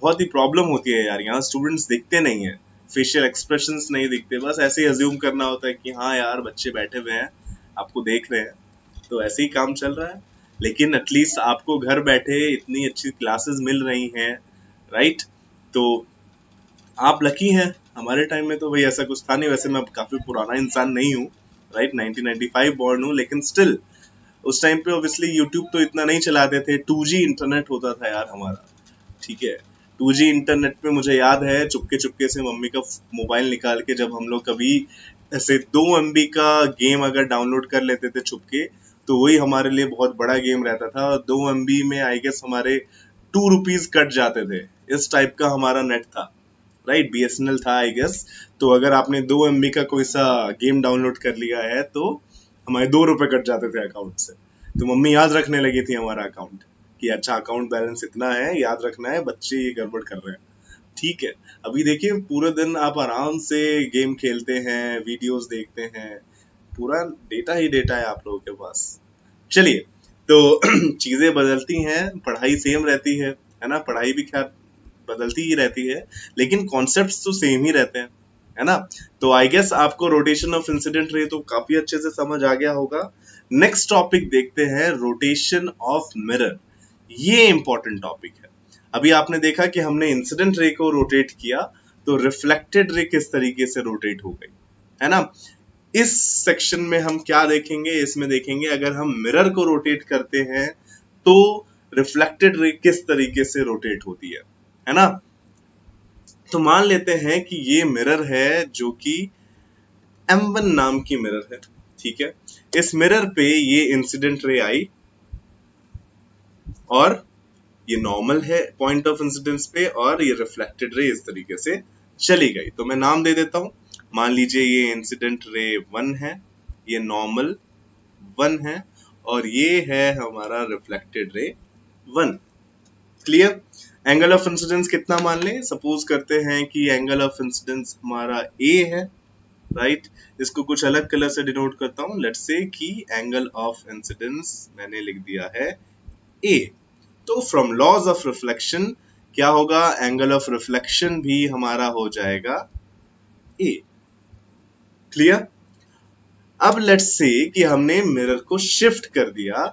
बहुत ही प्रॉब्लम होती है यार, यहाँ स्टूडेंट्स दिखते नहीं है, फेशियल एक्सप्रेशंस नहीं दिखते, बस ऐसे ही अज्यूम करना होता है कि हाँ यार बच्चे बैठे हुए हैं, आपको देख रहे हैं, तो ऐसे ही काम चल रहा है। लेकिन एटलीस्ट आपको घर बैठे इतनी अच्छी क्लासेस मिल रही हैं, राइट? तो आप लकी हैं। हमारे टाइम में तो भाई ऐसा कुछ था नहीं। वैसे मैं काफी पुराना इंसान नहीं हूँ, राइट? 1995 बॉर्न हूँ, लेकिन स्टिल उस टाइम पे ऑब्वियसली यूट्यूब तो इतना नहीं चलाते थे, 2G इंटरनेट होता था यार हमारा, ठीक है? 2G इंटरनेट पे मुझे याद है चुपके चुपके से मम्मी का मोबाइल निकाल के जब हम लोग कभी ऐसे 2 MB का गेम अगर डाउनलोड कर लेते थे छुपके, तो वही हमारे लिए बहुत बड़ा गेम रहता था। 2 MB में आई गेस हमारे 2 रुपीज कट जाते थे, इस टाइप का हमारा नेट था, राइट? BSNL था आई गेस। तो अगर आपने 2 MB का कोई सा गेम डाउनलोड कर लिया है तो हमारे 2 रुपए कट जाते थे अकाउंट से। तो मम्मी याद रखने लगी थी हमारा अकाउंट कि अच्छा अकाउंट बैलेंस इतना है, याद रखना है, बच्चे ये गड़बड़ कर रहे हैं, ठीक है? अभी देखिए पूरे दिन आप आराम से गेम खेलते हैं, वीडियोस देखते हैं, पूरा डेटा ही डेटा है आप लोगों के पास। चलिए, तो चीजें बदलती हैं, पढ़ाई सेम रहती है ना? पढ़ाई भी खैर बदलती ही रहती है, लेकिन कॉन्सेप्ट्स तो सेम ही रहते हैं, है ना? तो आई गेस आपको रोटेशन ऑफ इंसिडेंट रे तो काफी अच्छे से समझ आ गया होगा। नेक्स्ट टॉपिक देखते हैं, रोटेशन ऑफ मिरर। ये इंपॉर्टेंट टॉपिक है। अभी आपने देखा कि हमने इंसिडेंट रे को रोटेट किया, तो रिफ्लेक्टेड रे किस तरीके से रोटेट हो गई, है ना? इस सेक्शन में हम क्या देखेंगे? इसमें देखेंगे अगर हम मिरर को रोटेट करते हैं तो रिफ्लेक्टेड रे किस तरीके से रोटेट होती है ना? तो मान लेते हैं कि ये मिरर है जो कि M1 नाम की मिरर है, ठीक है? इस मिरर पे ये इंसिडेंट रे आई और ये नॉर्मल है पॉइंट ऑफ इंसिडेंस पे, और ये रिफ्लेक्टेड रे इस तरीके से चली गई। तो मैं नाम दे देता हूं। मान लीजिए ये इंसिडेंट रे 1 है, ये नॉर्मल 1 है, और ये है हमारा reflected ray 1, clear. Angle of incidence कितना मान लें, सपोज करते हैं कि एंगल ऑफ इंसिडेंस हमारा ए है, राइट। इसको कुछ अलग कलर से डिनोट करता हूं, लेट्स से कि एंगल ऑफ इंसिडेंस मैंने लिख दिया है ए। तो फ्रॉम लॉज ऑफ रिफ्लेक्शन क्या होगा, एंगल ऑफ रिफ्लेक्शन भी हमारा हो जाएगा ए। क्लियर। अब लेट्स से कि हमने मिरर को शिफ्ट कर दिया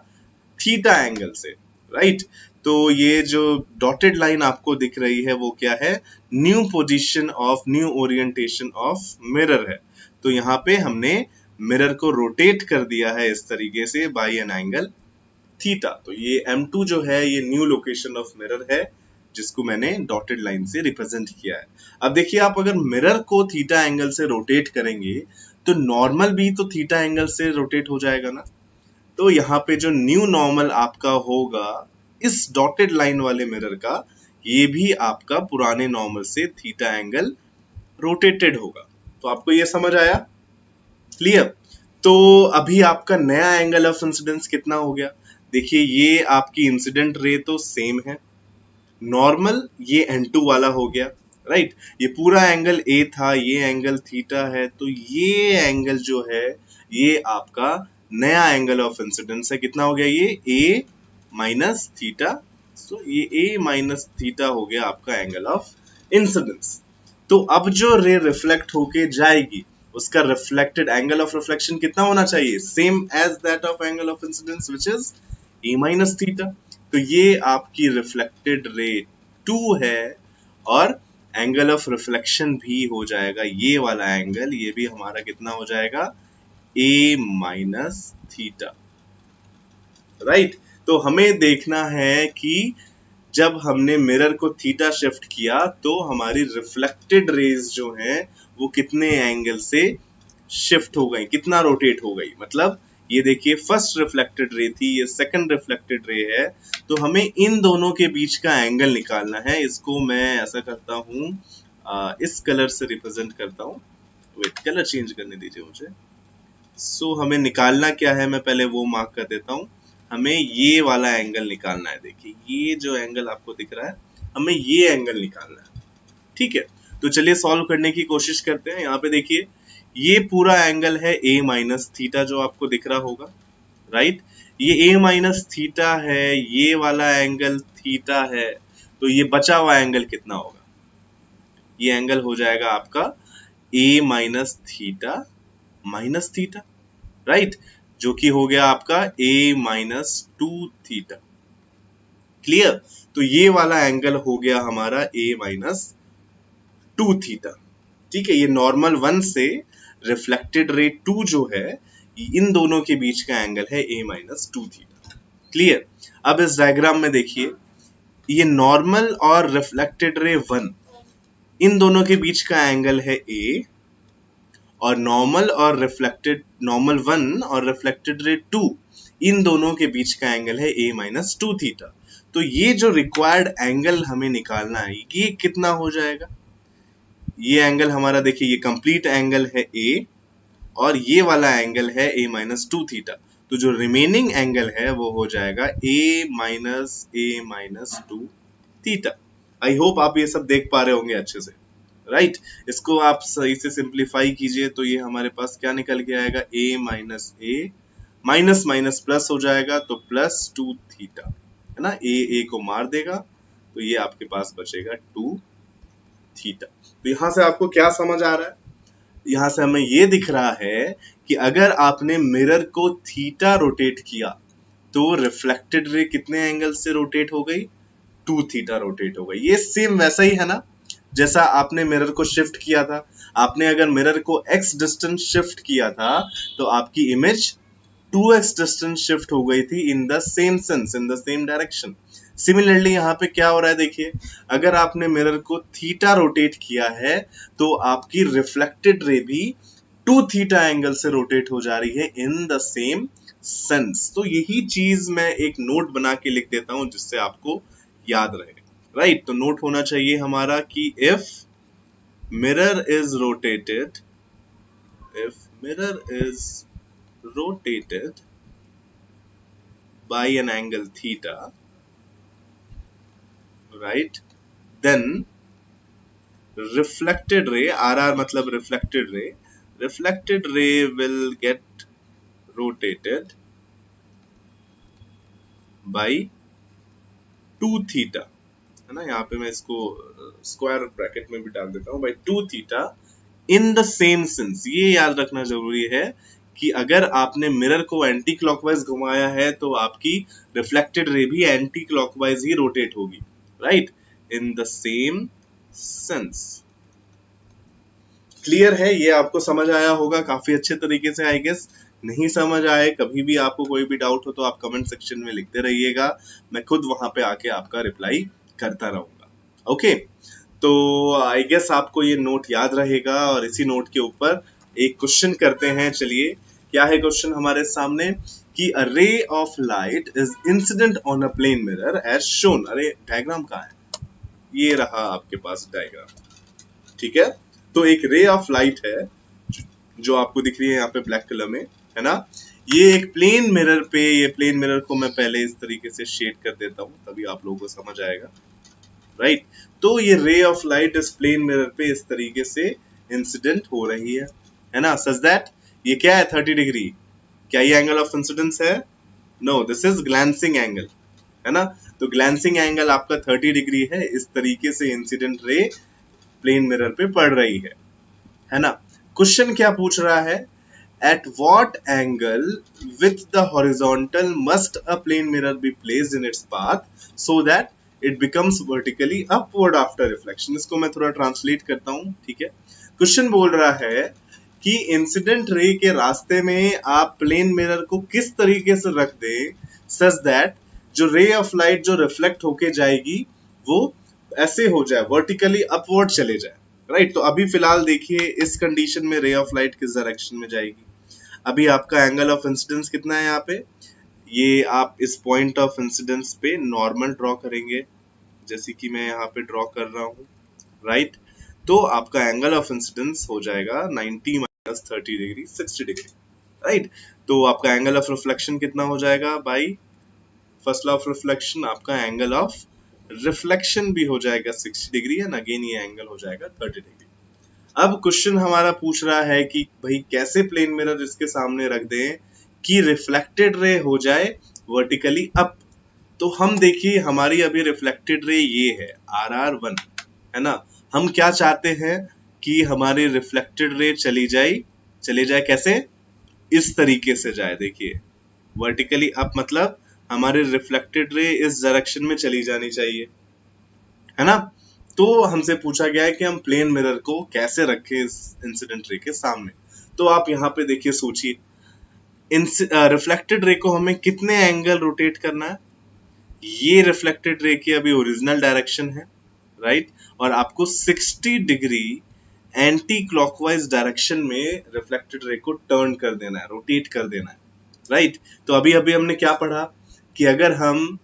थीटा एंगल से, राइट। तो ये जो डॉटेड लाइन आपको दिख रही है वो क्या है, new position of new orientation of mirror है। तो यहाँ पे हमने मिरर को रोटेट कर दिया है इस तरीके से बाय एन एंगल थीटा। तो ये M2 जो है ये न्यू लोकेशन ऑफ मिरर है जिसको मैंने डॉटेड लाइन से रिप्रेजेंट किया है। अब देखिए आप अगर मिरर को थीटा एंगल से रोटेट करेंगे तो नॉर्मल भी तो थीटा एंगल से रोटेट हो जाएगा ना। तो यहाँ पे जो न्यू नॉर्मल आपका होगा इस डॉटेड लाइन वाले मिरर का, ये भी आपका पुराने नॉर्मल से थीटा एंगल रोटेटेड होगा। तो आपको ये समझ आया, क्लियर। तो अभी आपका नया एंगल ऑफ इंसिडेंस कितना हो गया, देखिए ये आपकी इंसिडेंट रे तो सेम है, नॉर्मल ये N2 वाला हो गया, राइट। ये पूरा एंगल A था, ये एंगल थीटा है, तो ये एंगल जो है ये आपका नया एंगल ऑफ इंसिडेंस है। कितना हो गया ये A माइनस थीटा, सो ये A माइनस थीटा हो गया आपका एंगल ऑफ इंसिडेंस। तो अब जो रे रिफ्लेक्ट होके जाएगी उसका रिफ्लेक्टेड एंगल ऑफ रिफ्लेक्शन कितना होना चाहिए, same as that of angle of incidence which is A minus theta. तो ये आपकी रिफ्लेक्टेड रे 2 है और एंगल ऑफ रिफ्लेक्शन भी हो जाएगा ये वाला एंगल, ये भी हमारा कितना हो जाएगा A माइनस थीटा, राइट। तो हमें देखना है कि जब हमने मिरर को थीटा शिफ्ट किया तो हमारी रिफ्लेक्टेड रेज जो हैं वो कितने एंगल से शिफ्ट हो गई, कितना रोटेट हो गई। मतलब ये देखिए फर्स्ट रिफ्लेक्टेड रे थी, ये सेकंड रिफ्लेक्टेड रे है, तो हमें इन दोनों के बीच का एंगल निकालना है। इसको मैं ऐसा करता हूँ, इस कलर से रिप्रेजेंट करता हूँ, वेट कलर चेंज करने दीजिए मुझे। सो हमें निकालना क्या है, मैं पहले वो मार्क कर देता हूँ। हमें ये वाला एंगल निकालना है, देखिए ये जो एंगल आपको दिख रहा है हमें ये एंगल निकालना है, ठीक है। तो चलिए सॉल्व करने की कोशिश करते हैं। यहाँ पे देखिए ये पूरा एंगल है A माइनस थीटा जो आपको दिख रहा होगा, राइट। ये A माइनस थीटा है, ये वाला एंगल थीटा है, तो ये बचा हुआ एंगल कितना होगा, ये एंगल हो जाएगा आपका A माइनस थीटा, राइट, जो कि हो गया आपका A माइनस 2 थीटा, क्लियर। तो ये वाला एंगल हो गया हमारा A माइनस 2 थीटा, ठीक है। ये नॉर्मल 1 से रिफ्लेक्टेड रे 2 जो है इन दोनों के बीच का एंगल है A माइनस 2 थीटा, क्लियर। अब इस डायग्राम में देखिए ये नॉर्मल और रिफ्लेक्टेड रे 1 इन दोनों के बीच का एंगल है A, और नॉर्मल 1 और रिफ्लेक्टेड रे 2 इन दोनों के बीच का एंगल है A माइनस 2 थीटा। तो ये जो रिक्वायर्ड एंगल हमें निकालना है ये कितना हो जाएगा, ये एंगल हमारा देखिए ये कंप्लीट एंगल है A और ये वाला एंगल है A माइनस 2 थीटा। तो जो रिमेनिंग एंगल है वो हो जाएगा A minus 2 theta. I hope आप ये सब देख पा रहे होंगे अच्छे से, राइट। इसको आप सही से सिंप्लीफाई कीजिए तो ये हमारे पास क्या निकल के आएगा, A माइनस माइनस प्लस हो जाएगा तो प्लस 2 थीटा, है ना। A को मार देगा तो ये आपके पास बचेगा 2 थीटा। तो यहां से आपको क्या समझ आ रहा है, यहां से हमें ये दिख रहा है कि अगर आपने मिरर को थीटा रोटेट किया तो रिफ्लेक्टेड रे कितने एंगल से रोटेट हो गई, 2 थीटा रोटेट हो गई। ये सेम वैसा ही है ना जैसा आपने मिरर को शिफ्ट किया था। आपने अगर मिरर को x डिस्टेंस शिफ्ट किया था तो आपकी इमेज 2x डिस्टेंस शिफ्ट हो गई थी in the same sense, in the same direction. Similarly यहाँ पे क्या हो रहा है देखिए, अगर आपने मिरर को थीटा रोटेट किया है तो आपकी रिफ्लेक्टेड रे भी 2 थीटा एंगल से रोटेट हो जा रही है इन द सेम सेंस। तो यही चीज मैं एक नोट बना के लिख देता हूं जिससे आपको याद रहे, राइट। तो नोट होना चाहिए हमारा कि if mirror is rotated by an angle theta, right, then reflected ray, RR मतलब reflected ray will get rotated by 2 theta, है ना, यहाँ पे मैं इसको स्क्वायर ब्रैकेट में भी डाल देता हूँ, by 2 theta in the same sense. ये याद रखना जरूरी है कि अगर आपने मिरर को एंटी क्लॉकवाइज घुमाया है तो आपकी रिफ्लेक्टेड रे भी एंटी क्लॉकवाइज ही रोटेट होगी, right, in the same sense. Clear है? ये आपको समझ आया होगा काफी अच्छे तरीके से, आई गेस। नहीं समझ आए, कभी भी आपको कोई भी डाउट हो तो आप कमेंट सेक्शन में लिखते रहिएगा, मैं खुद वहां पे आके आपका रिप्लाई करता रहूंगा। ओके, तो आई गेस आपको ये नोट याद रहेगा, और इसी नोट के ऊपर एक क्वेश्चन करते हैं। चलिए, क्या है क्वेश्चन हमारे सामने कि a ray of light is incident on a plane mirror as shown. अरे डायग्राम कहाँ है? ये रहा आपके पास डायग्राम, ठीक है। तो एक रे ऑफ लाइट है जो आपको दिख रही है यहाँ पे ब्लैक कलर में, है ना। ये एक प्लेन मिरर पे, ये प्लेन मिरर को मैं पहले इस तरीके से शेड कर देता हूँ, तभी आप लोगों को समझ आएगा, राइट। तो ये रे ऑफ लाइट इस प्लेन मिरर पे इस तरीके से इंसिडेंट हो रही है ना, सच दैट ये क्या है 30 डिग्री। क्या ये एंगल ऑफ इंसिडेंस है? No, this is glancing angle, है ना। तो ग्लैंसिंग एंगल आपका 30 डिग्री है, इस तरीके से इंसिडेंट रे प्लेन मिरर पे पड़ रही है ना। क्वेश्चन क्या पूछ रहा है? At what angle with the horizontal must a plane mirror be placed in its path so that it becomes vertically upward after reflection. इसको मैं थोड़ा ट्रांसलेट करता हूं, ठीक है। क्वेश्चन बोल रहा है कि इंसिडेंट रे के रास्ते में आप प्लेन मिरर को किस तरीके से रख दे सच दैट जो रे ऑफ लाइट जो रिफ्लेक्ट होके जाएगी वो ऐसे हो जाए, वर्टिकली अपवर्ड चले जाए, राइट। तो अभी फिलहाल देखिए इस कंडीशन में रे ऑफ लाइट किस डायरेक्शन में जाएगी। अभी आपका एंगल ऑफ इंसिडेंस कितना है यहाँ पे? ये आप इस पॉइंट ऑफ इंसिडेंस पे नॉर्मल ड्रॉ करेंगे, जैसे कि मैं यहाँ पे ड्रॉ कर रहा हूँ, राइट। तो आपका एंगल ऑफ इंसिडेंस हो जाएगा 90 माइनस 30 डिग्री 60 डिग्री, राइट। तो आपका एंगल ऑफ रिफ्लेक्शन कितना हो जाएगा? By first law of reflection आपका एंगल ऑफ रिफ्लेक्शन भी हो जाएगा 60 डिग्री, एंड अगेन ये एंगल हो जाएगा 30 डिग्री। अब क्वेश्चन हमारा पूछ रहा है कि भाई कैसे प्लेन मिरर इसके सामने रख दें कि रिफ्लेक्टेड रे हो जाए वर्टिकली अप। तो हम देखिए हमारी अभी रिफ्लेक्टेड रे ये है RR1, है ना। हम क्या चाहते हैं कि हमारी रिफ्लेक्टेड रे चली जाए कैसे? इस तरीके से जाए, देखिए वर्टिकली अप मतलब हमारे रिफ्लेक्टेड रे इस डायरेक्शन में चली जानी चाहिए, है ना। तो हमसे पूछा गया है कि हम प्लेन मिरर को कैसे रखें इस इंसिडेंट रे के सामने। तो आप यहाँ पे देखिए, सोचिए रिफ्लेक्टेड रे को हमें कितने एंगल रोटेट करना है। ये रिफ्लेक्टेड रे की अभी ओरिजिनल डायरेक्शन है, राइट, और आपको 60 डिग्री एंटी क्लॉकवाइज डायरेक्शन में रिफ्लेक्टेड रे को टर्न कर देना है, रोटेट कर देना है, राइट। तो अभी अभी हमने क्या पढ़ा कि अगर हम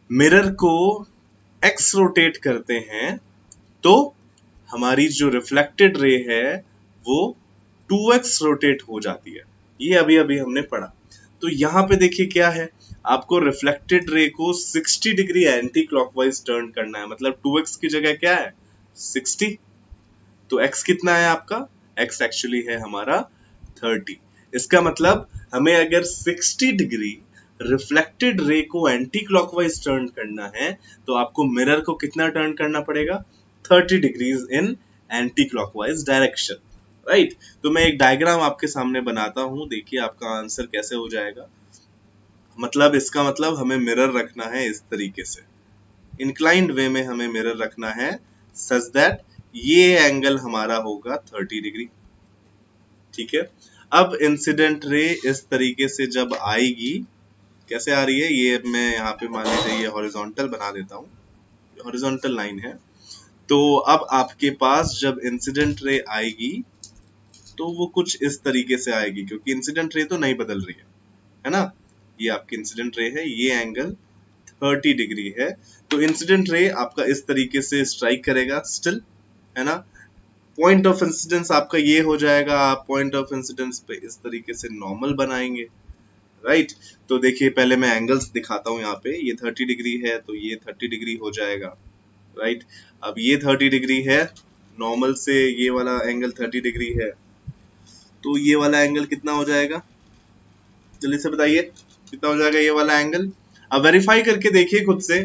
मिरर को एक्स रोटेट करते हैं तो हमारी जो रिफ्लेक्टेड रे है वो 2x रोटेट हो जाती है। ये अभी अभी हमने पढ़ा। तो यहाँ पे देखिए क्या है, आपको रिफ्लेक्टेड रे को 60 डिग्री एंटी क्लॉकवाइज टर्न करना है, मतलब 2x की जगह क्या है 60। तो x कितना है आपका? x एक्चुअली है हमारा 30। इसका मतलब हमें अगर 60 डिग्री रिफ्लेक्टेड रे को एंटी क्लॉकवाइज टर्न करना है तो आपको मिरर को कितना टर्न करना पड़ेगा? 30 डिग्रीज इन एंटी क्लॉकवाइज डायरेक्शन, राइट। तो मैं एक डायग्राम आपके सामने बनाता हूं, देखिए आपका आंसर कैसे हो जाएगा। मतलब इसका मतलब हमें मिरर रखना है इस तरीके से, इंक्लाइंड वे में हमें मिरर रखना है सच दैट ये एंगल हमारा होगा 30 डिग्री, ठीक है। अब इंसिडेंट रे इस तरीके से जब आएगी, कैसे आ रही है ये मैं यहाँ पे मान लीजिए ये हॉरिजॉन्टल बना देता हूँ, हॉरिजॉन्टल लाइन है। तो अब आपके पास जब इंसिडेंट रे आएगी तो वो कुछ इस तरीके से आएगी, क्योंकि इंसिडेंट रे तो नहीं बदल रही है ना। ये आपकी इंसिडेंट रे है, ये एंगल 30 डिग्री है। तो इंसिडेंट रे आपका इस तरीके से स्ट्राइक करेगा स्टिल, है ना। पॉइंट ऑफ इंसिडेंस आपका ये हो जाएगा, आप पॉइंट ऑफ इंसिडेंस पे इस तरीके से नॉर्मल बनाएंगे, राइट। तो देखिए पहले मैं एंगल्स दिखाता हूँ यहाँ पे, ये 30 डिग्री है तो ये 30 डिग्री हो जाएगा, राइट। अब ये 30 डिग्री है, नॉर्मल से ये वाला एंगल 30 डिग्री है, तो ये वाला एंगल कितना हो जाएगा, जल्दी से बताइए कितना हो जाएगा ये वाला एंगल। अब वेरीफाई करके देखिए खुद से,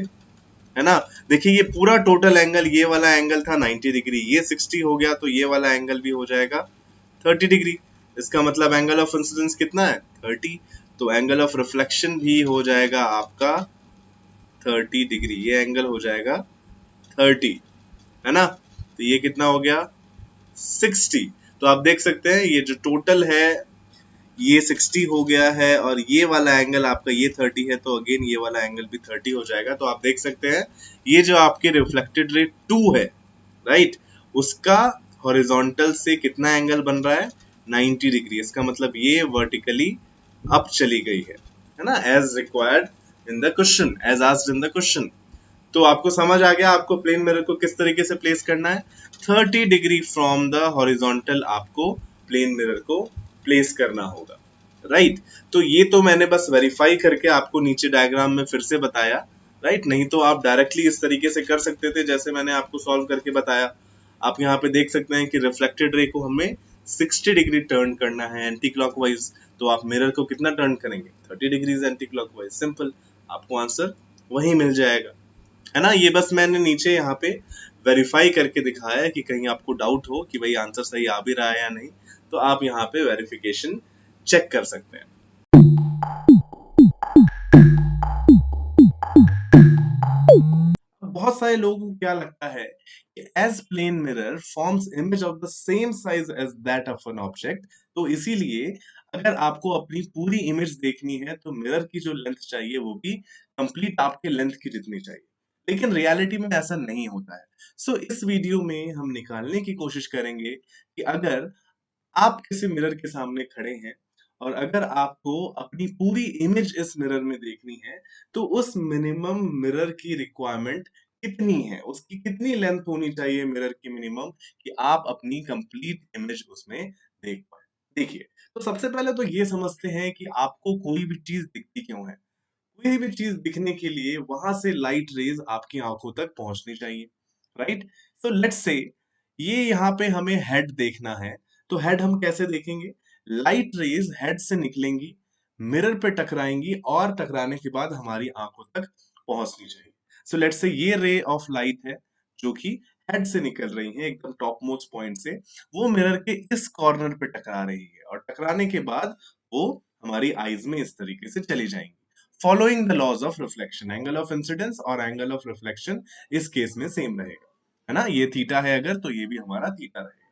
है ना। देखिए ये पूरा टोटल एंगल, ये वाला एंगल था 90 डिग्री, ये 60 हो गया, तो ये वाला एंगल भी हो जाएगा 30 डिग्री। इसका मतलब एंगल ऑफ इंसिडेंस कितना है, 30। तो एंगल ऑफ रिफ्लेक्शन भी हो जाएगा आपका 30 डिग्री, ये एंगल हो जाएगा 30, है ना। तो ये कितना हो गया, 60। तो आप देख सकते हैं ये जो टोटल है ये 60 हो गया है, और ये वाला एंगल आपका ये 30 है, तो अगेन ये वाला एंगल भी 30 हो जाएगा। तो आप देख सकते हैं ये जो आपके रिफ्लेक्टेड रे 2 है, राइट, उसका हॉरिजॉन्टल से कितना एंगल बन रहा है, 90 डिग्री। इसका मतलब ये वर्टिकली अप चली गई है ना, as required in the question, as asked in the question. तो आपको समझ आ गया आपको प्लेन मिरर को किस तरीके से प्लेस करना है, 30 डिग्री फ्रॉम द हॉरिजॉन्टल आपको प्लेन मिरर को प्लेस करना होगा, राइट। तो ये तो मैंने बस वेरीफाई करके आपको नीचे डायग्राम में फिर से बताया, राइट। नहीं तो आप डायरेक्टली इस तरीके से कर सकते थे जैसे मैंने आपको सॉल्व करके बताया। आप यहाँ पे देख सकते हैं कि रिफ्लेक्टेड रे को हमें 60 डिग्री टर्न करना है एंटी क्लॉकवाइज, तो आप मिरर को कितना टर्न करेंगे, 30 डिग्रीज एंटी क्लॉकवाइज, सिंपल, आपको आंसर वही मिल जाएगा, है ना। ये बस मैंने नीचे यहाँ पे वेरीफाई करके दिखाया है कि कहीं आपको डाउट हो कि भाई आंसर सही आ भी रहा है या नहीं, तो आप यहाँ पे वेरिफिकेशन चेक कर सकते हैं। बहुत सारे लोगों को क्या लगता है कि as plane mirror forms image of the same size as that of an object, तो इसीलिए अगर आपको अपनी पूरी इमेज देखनी है तो मिरर की जो लेंथ चाहिए वो भी कंप्लीट आपके लेंथ की जितनी चाहिए, लेकिन रियलिटी में ऐसा नहीं होता है। सो इस वीडियो में हम निकालने की कोशिश करेंगे कि अगर आप किसी मिरर के सामने खड़े हैं और अगर आपको अपनी पूरी इमेज इस मिरर में देखनी है, तो उस मिनिमम मिरर की रिक्वायरमेंट कितनी है, उसकी कितनी लेंथ होनी चाहिए मिरर की मिनिमम, कि आप अपनी कंप्लीट इमेज उसमें देख पाए। देखिए, तो सबसे पहले तो ये समझते हैं कि आपको कोई भी चीज दिखती क्यों है। कोई भी चीज दिखने के लिए वहां से लाइट रेज आपकी आंखों तक पहुंचनी चाहिए, राइट। सो लेट्स से ये यहाँ पे हमें हेड देखना है, तो हेड हम कैसे देखेंगे, लाइट रेज हेड से निकलेंगी, मिरर पे टकराएंगी और टकराने के बाद हमारी आंखों तक पहुंचनी चाहिए। सो लेट्स से ये रे ऑफ लाइट है जो कि हेड से निकल रही है एकदम टॉप मोस्ट पॉइंट से, वो मिरर के इस कॉर्नर पे टकरा रही है और टकराने के बाद वो हमारी आईज में इस तरीके से चली जाएंगी। Following the laws of reflection, angle of incidence और एंगल ऑफ रिफ्लेक्शन इस केस में सेम रहेगा, है ना। ये थीटा है अगर, तो ये भी हमारा थीटा रहेगा।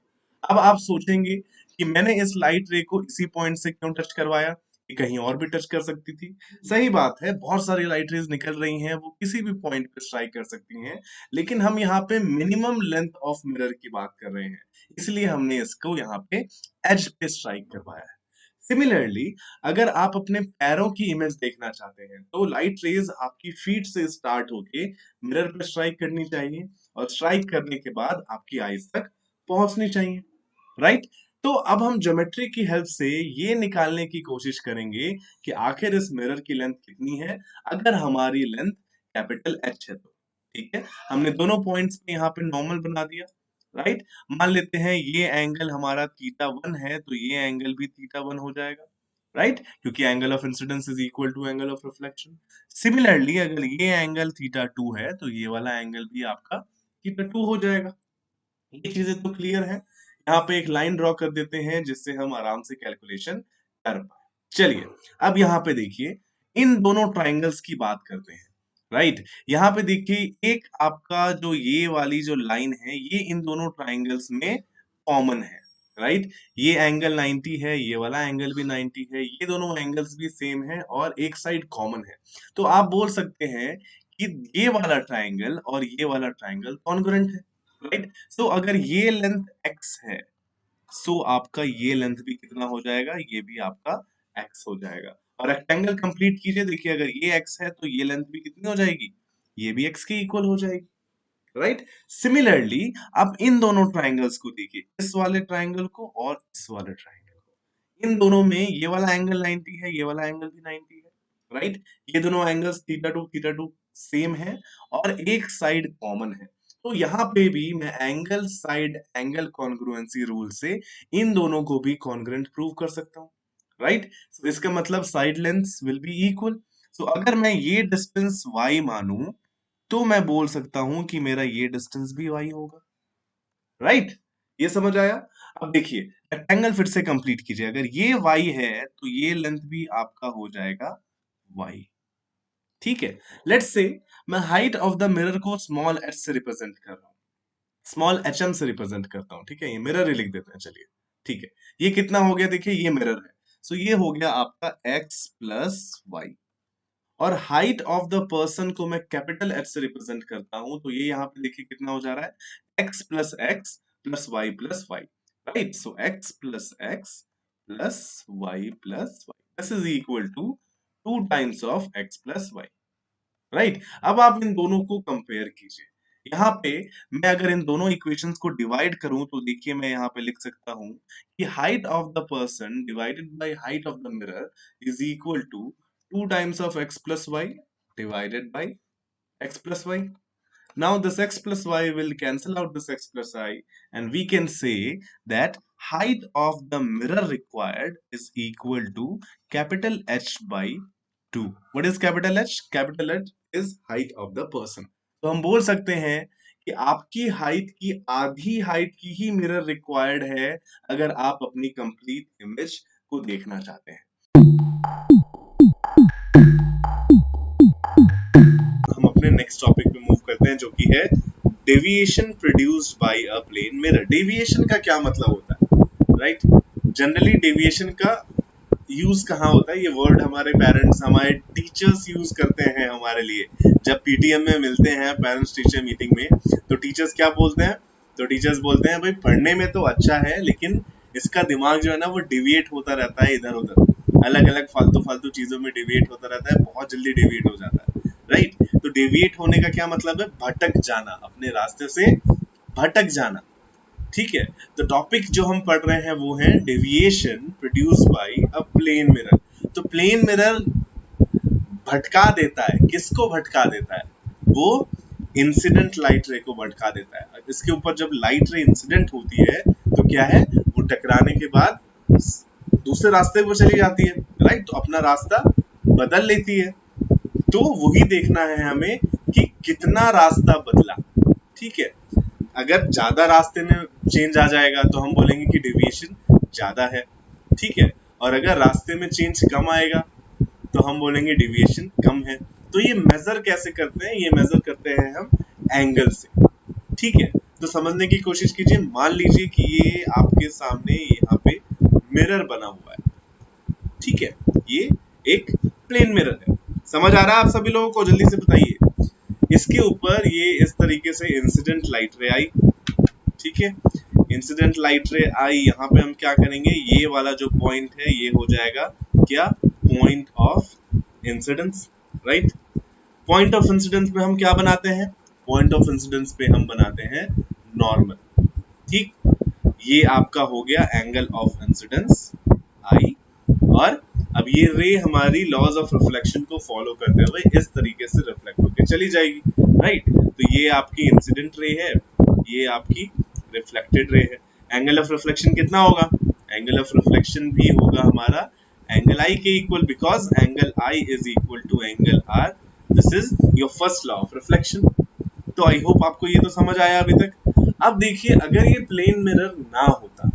अब आप सोचेंगे कि मैंने इस लाइट रे को इसी पॉइंट से क्यों टच करवाया, ये कहीं और भी टच कर सकती थी। सही बात है, बहुत सारी लाइट रेज निकल रही हैं, वो किसी भी पॉइंट पे स्ट्राइक कर सकती हैं, लेकिन हम यहाँ पे मिनिमम लेंथ ऑफ मिरर की बात कर रहे हैं, इसलिए हमने इसको यहाँ पे एज पे स्ट्राइक करवाया है। सिमिलरली अगर आप अपने पैरों की इमेज देखना चाहते हैं, तो लाइट रेज आपकी फीट से स्टार्ट होके मिरर पे स्ट्राइक करनी चाहिए और स्ट्राइक करने के बाद आपकी आईज तक पहुंचनी चाहिए, राइट। तो अब हम ज्योमेट्री की हेल्प से ये निकालने की कोशिश करेंगे कि आखिर इस मिरर की लेंथ कितनी है, अगर हमारी लेंथ कैपिटल एच है तो। ठीक है, हमने दोनों पॉइंट्स पे यहाँ पे नॉर्मल बना दिया, राइट। मान लेते हैं ये एंगल हमारा थीटा 1 है, तो ये एंगल भी थीटा 1 हो जाएगा, राइट, क्योंकि angle of incidence is equal to angle of reflection. Similarly अगर ये एंगल थीटा 2 है, तो ये वाला एंगल भी आपका थीटा 2 हो जाएगा। ये चीजें तो क्लियर है। यहाँ पे एक लाइन ड्रॉ कर देते हैं जिससे हम आराम से कैलकुलेशन कर पाए। चलिए, अब यहाँ पे देखिए, इन दोनों ट्राइंगल्स की बात करते हैं, राइट। यहाँ पे देखिए एक आपका जो ये वाली जो लाइन है, ये इन दोनों ट्राइंगल्स में कॉमन है, राइट। ये एंगल 90 है, ये वाला एंगल भी 90 है, ये दोनों एंगल्स भी सेम है और एक साइड कॉमन है। तो आप बोल सकते हैं कि ये वाला ट्राइंगल और ये वाला ट्राइंगल कॉन्ग्रुएंट है, राइट। सो अगर ये लेंथ x है, सो आपका ये लेंथ भी कितना हो जाएगा, ये भी आपका x हो जाएगा। और रेक्टेंगल कंप्लीट कीजिए, देखिए अगर ये x है तो ये लेंथ भी कितनी हो जाएगी, ये भी x के इक्वल हो जाएगी, राइट। सिमिलरली अब इन दोनों ट्राइंगल्स को देखिए, इस वाले ट्राइंगल को और इस वाले ट्राइंगल को, इन दोनों में ये वाला एंगल 90 है, ये वाला एंगल भी 90 है, राइट। ये दोनों एंगल्स थीटा टू सेम है और एक साइड कॉमन है। तो यहाँ पे भी मैं angle side angle congruency rule से इन दोनों को भी कॉन्ग्रुएंट प्रूव कर सकता हूँ, राइट। so, इसका मतलब side lengths will be equal. So अगर मैं ये डिस्टेंस y मानूं तो मैं बोल सकता हूं कि मेरा ये डिस्टेंस भी y होगा, राइट। ये समझ आया। अब देखिए रेक्टेंगल फिर से कंप्लीट कीजिए, अगर ये y है तो ये लेंथ भी आपका हो जाएगा y, ठीक है। लेट्स से मैं हाइट ऑफ द मिरर को स्मॉल h से रिप्रेजेंट कर रहा हूं, स्मॉल hm से रिप्रेजेंट करता हूं, ठीक है। ये मिरर ही लिख देते हैं, चलिए, ठीक है। ये कितना हो गया, देखिए ये मिरर है, सो ये हो गया आपका x प्लस वाई। और हाइट ऑफ द पर्सन को मैं कैपिटल H से रिप्रेजेंट करता हूं, तो ये यहाँ पे देखिए कितना हो जा रहा है, x plus y plus y, right. So x plus y plus y, this is equal to 2 times of x plus y, right. अब आप इन दोनों को कंपेयर कीजिए। यहाँ पे मैं अगर इन दोनों इक्वेशंस को डिवाइड करूं तो देखिए मैं यहाँ पे लिख सकता हूं कि height of the person divided by height of the mirror is equal to 2 times of x plus y divided by x plus y. Now this x plus y will cancel out this x plus I, and we can say that height of the mirror required is equal to capital H by 2. What is capital H? Capital H is height of the person. तो हम बोल सकते हैं कि आपकी height की आधी height की ही मिरर रिक्वायर्ड है अगर आप अपनी कंप्लीट इमेज को देखना चाहते हैं। हम अपने नेक्स्ट टॉपिक पे मूव करते हैं जो कि है deviation produced by a plane mirror. Deviation का क्या मतलब होता है, राइट। जनरली डेविएशन का यूज कहाँ होता है, ये वर्ड हमारे पेरेंट्स, हमारे टीचर्स यूज करते हैं हमारे लिए। जब पीटीएम में मिलते हैं पेरेंट्स टीचर मीटिंग में, तो टीचर्स क्या बोलते हैं, तो टीचर्स बोलते हैं भाई पढ़ने में तो अच्छा है लेकिन इसका दिमाग जो है ना वो डिविएट होता रहता है इधर उधर, अलग अलग फालतू फालतू चीजों में डिविएट होता रहता है, बहुत जल्दी डिविएट हो जाता है, राइट। तो डेविएट होने का क्या मतलब है, भटक जाना, अपने रास्ते से भटक जाना, ठीक है। तो टॉपिक जो हम पढ़ रहे हैं वो है deviation produced by a plane mirror. तो प्लेन मिरर भटका देता है, किसको भटका देता है, वो इंसिडेंट लाइट रे को भटका देता है। इसके ऊपर जब लाइट रे इंसिडेंट होती है तो क्या है, वो टकराने के बाद दूसरे रास्ते पर चली जाती है, राइट। तो अपना रास्ता बदल लेती है। तो वही देखना है हमें कि कितना रास्ता बदला, ठीक है। अगर ज्यादा रास्ते में चेंज आ जाएगा तो हम बोलेंगे कि डेविएशन ज्यादा है, ठीक है। और अगर रास्ते में चेंज कम आएगा तो हम बोलेंगे डेविएशन कम है। तो ये मेजर कैसे करते हैं, ये मेजर करते हैं हम एंगल से, ठीक है। तो समझने की कोशिश कीजिए। मान लीजिए कि ये आपके सामने यहाँ पे मिरर बना हुआ है, ठीक है। ये एक प्लेन मिरर है, समझ आ रहा है आप सभी लोगों को, जल्दी से बताइए। इसके ऊपर ये इस तरीके से इंसिडेंट लाइट रे आई, ठीक है। इंसिडेंट लाइट रे आई, यहाँ पे हम क्या करेंगे, ये वाला जो पॉइंट है ये हो जाएगा क्या, point of incidence, right. Point of incidence पे हम क्या बनाते हैं, पॉइंट ऑफ इंसिडेंस पे हम बनाते हैं नॉर्मल, ठीक। ये आपका हो गया एंगल ऑफ इंसिडेंस आई, और अब ये रे हमारी लॉज ऑफ रिफ्लेक्शन को फॉलो करते हुए इस तरीके से रिफ्लेक्ट होकर चली जाएगी, राइट। तो ये आपकी इंसिडेंट रे है, ये आपकी रिफ्लेक्टेड रे है। एंगल ऑफ रिफ्लेक्शन कितना होगा, एंगल ऑफ रिफ्लेक्शन भी होगा हमारा एंगल आई के equal, because angle i is equal to angle r. This is your first law of reflection. तो आई होप आपको ये तो समझ आया अभी तक। अब देखिए अगर ये प्लेन मिरर ना होता,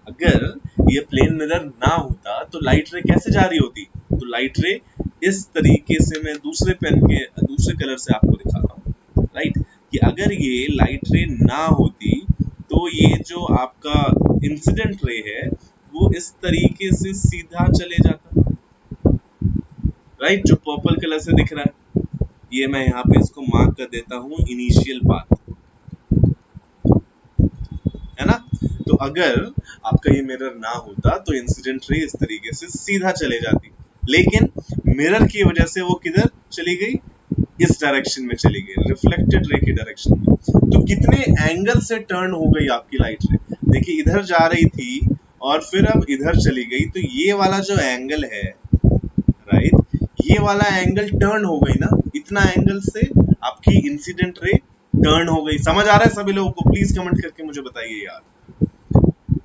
अगर ये प्लेन मिरर ना होता तो लाइट रे कैसे जा रही होती, तो लाइट रे इस तरीके से, मैं दूसरे पेन के दूसरे कलर से आपको दिखाता हूँ, राइट। कि अगर ये लाइट रे ना होती तो ये जो आपका इंसिडेंट रे है वो इस तरीके से सीधा चले जाता, राइट। जो पर्पल कलर से दिख रहा है, ये मैं यहाँ पे इसको मार्क कर देता हूँ इनिशियल पाथ, है ना। तो अगर आपका ये मिरर ना होता तो इंसिडेंट रे इस तरीके से सीधा चले जाती, लेकिन मिरर की वजह से वो किधर चली गई, इस डायरेक्शन में चली गई, रिफ्लेक्टेड रे की डायरेक्शन में। तो कितने एंगल से टर्न हो गई आपकी लाइट रे, देखिए इधर जा रही थी और फिर अब इधर चली गई, तो ये वाला जो एंगल है, राइट, ये वाला एंगल टर्न हो गई ना, इतना एंगल से आपकी इंसिडेंट रे टर्न हो गई। समझ आ रहा है सभी लोगों को? प्लीज कमेंट करके मुझे बताइए यार।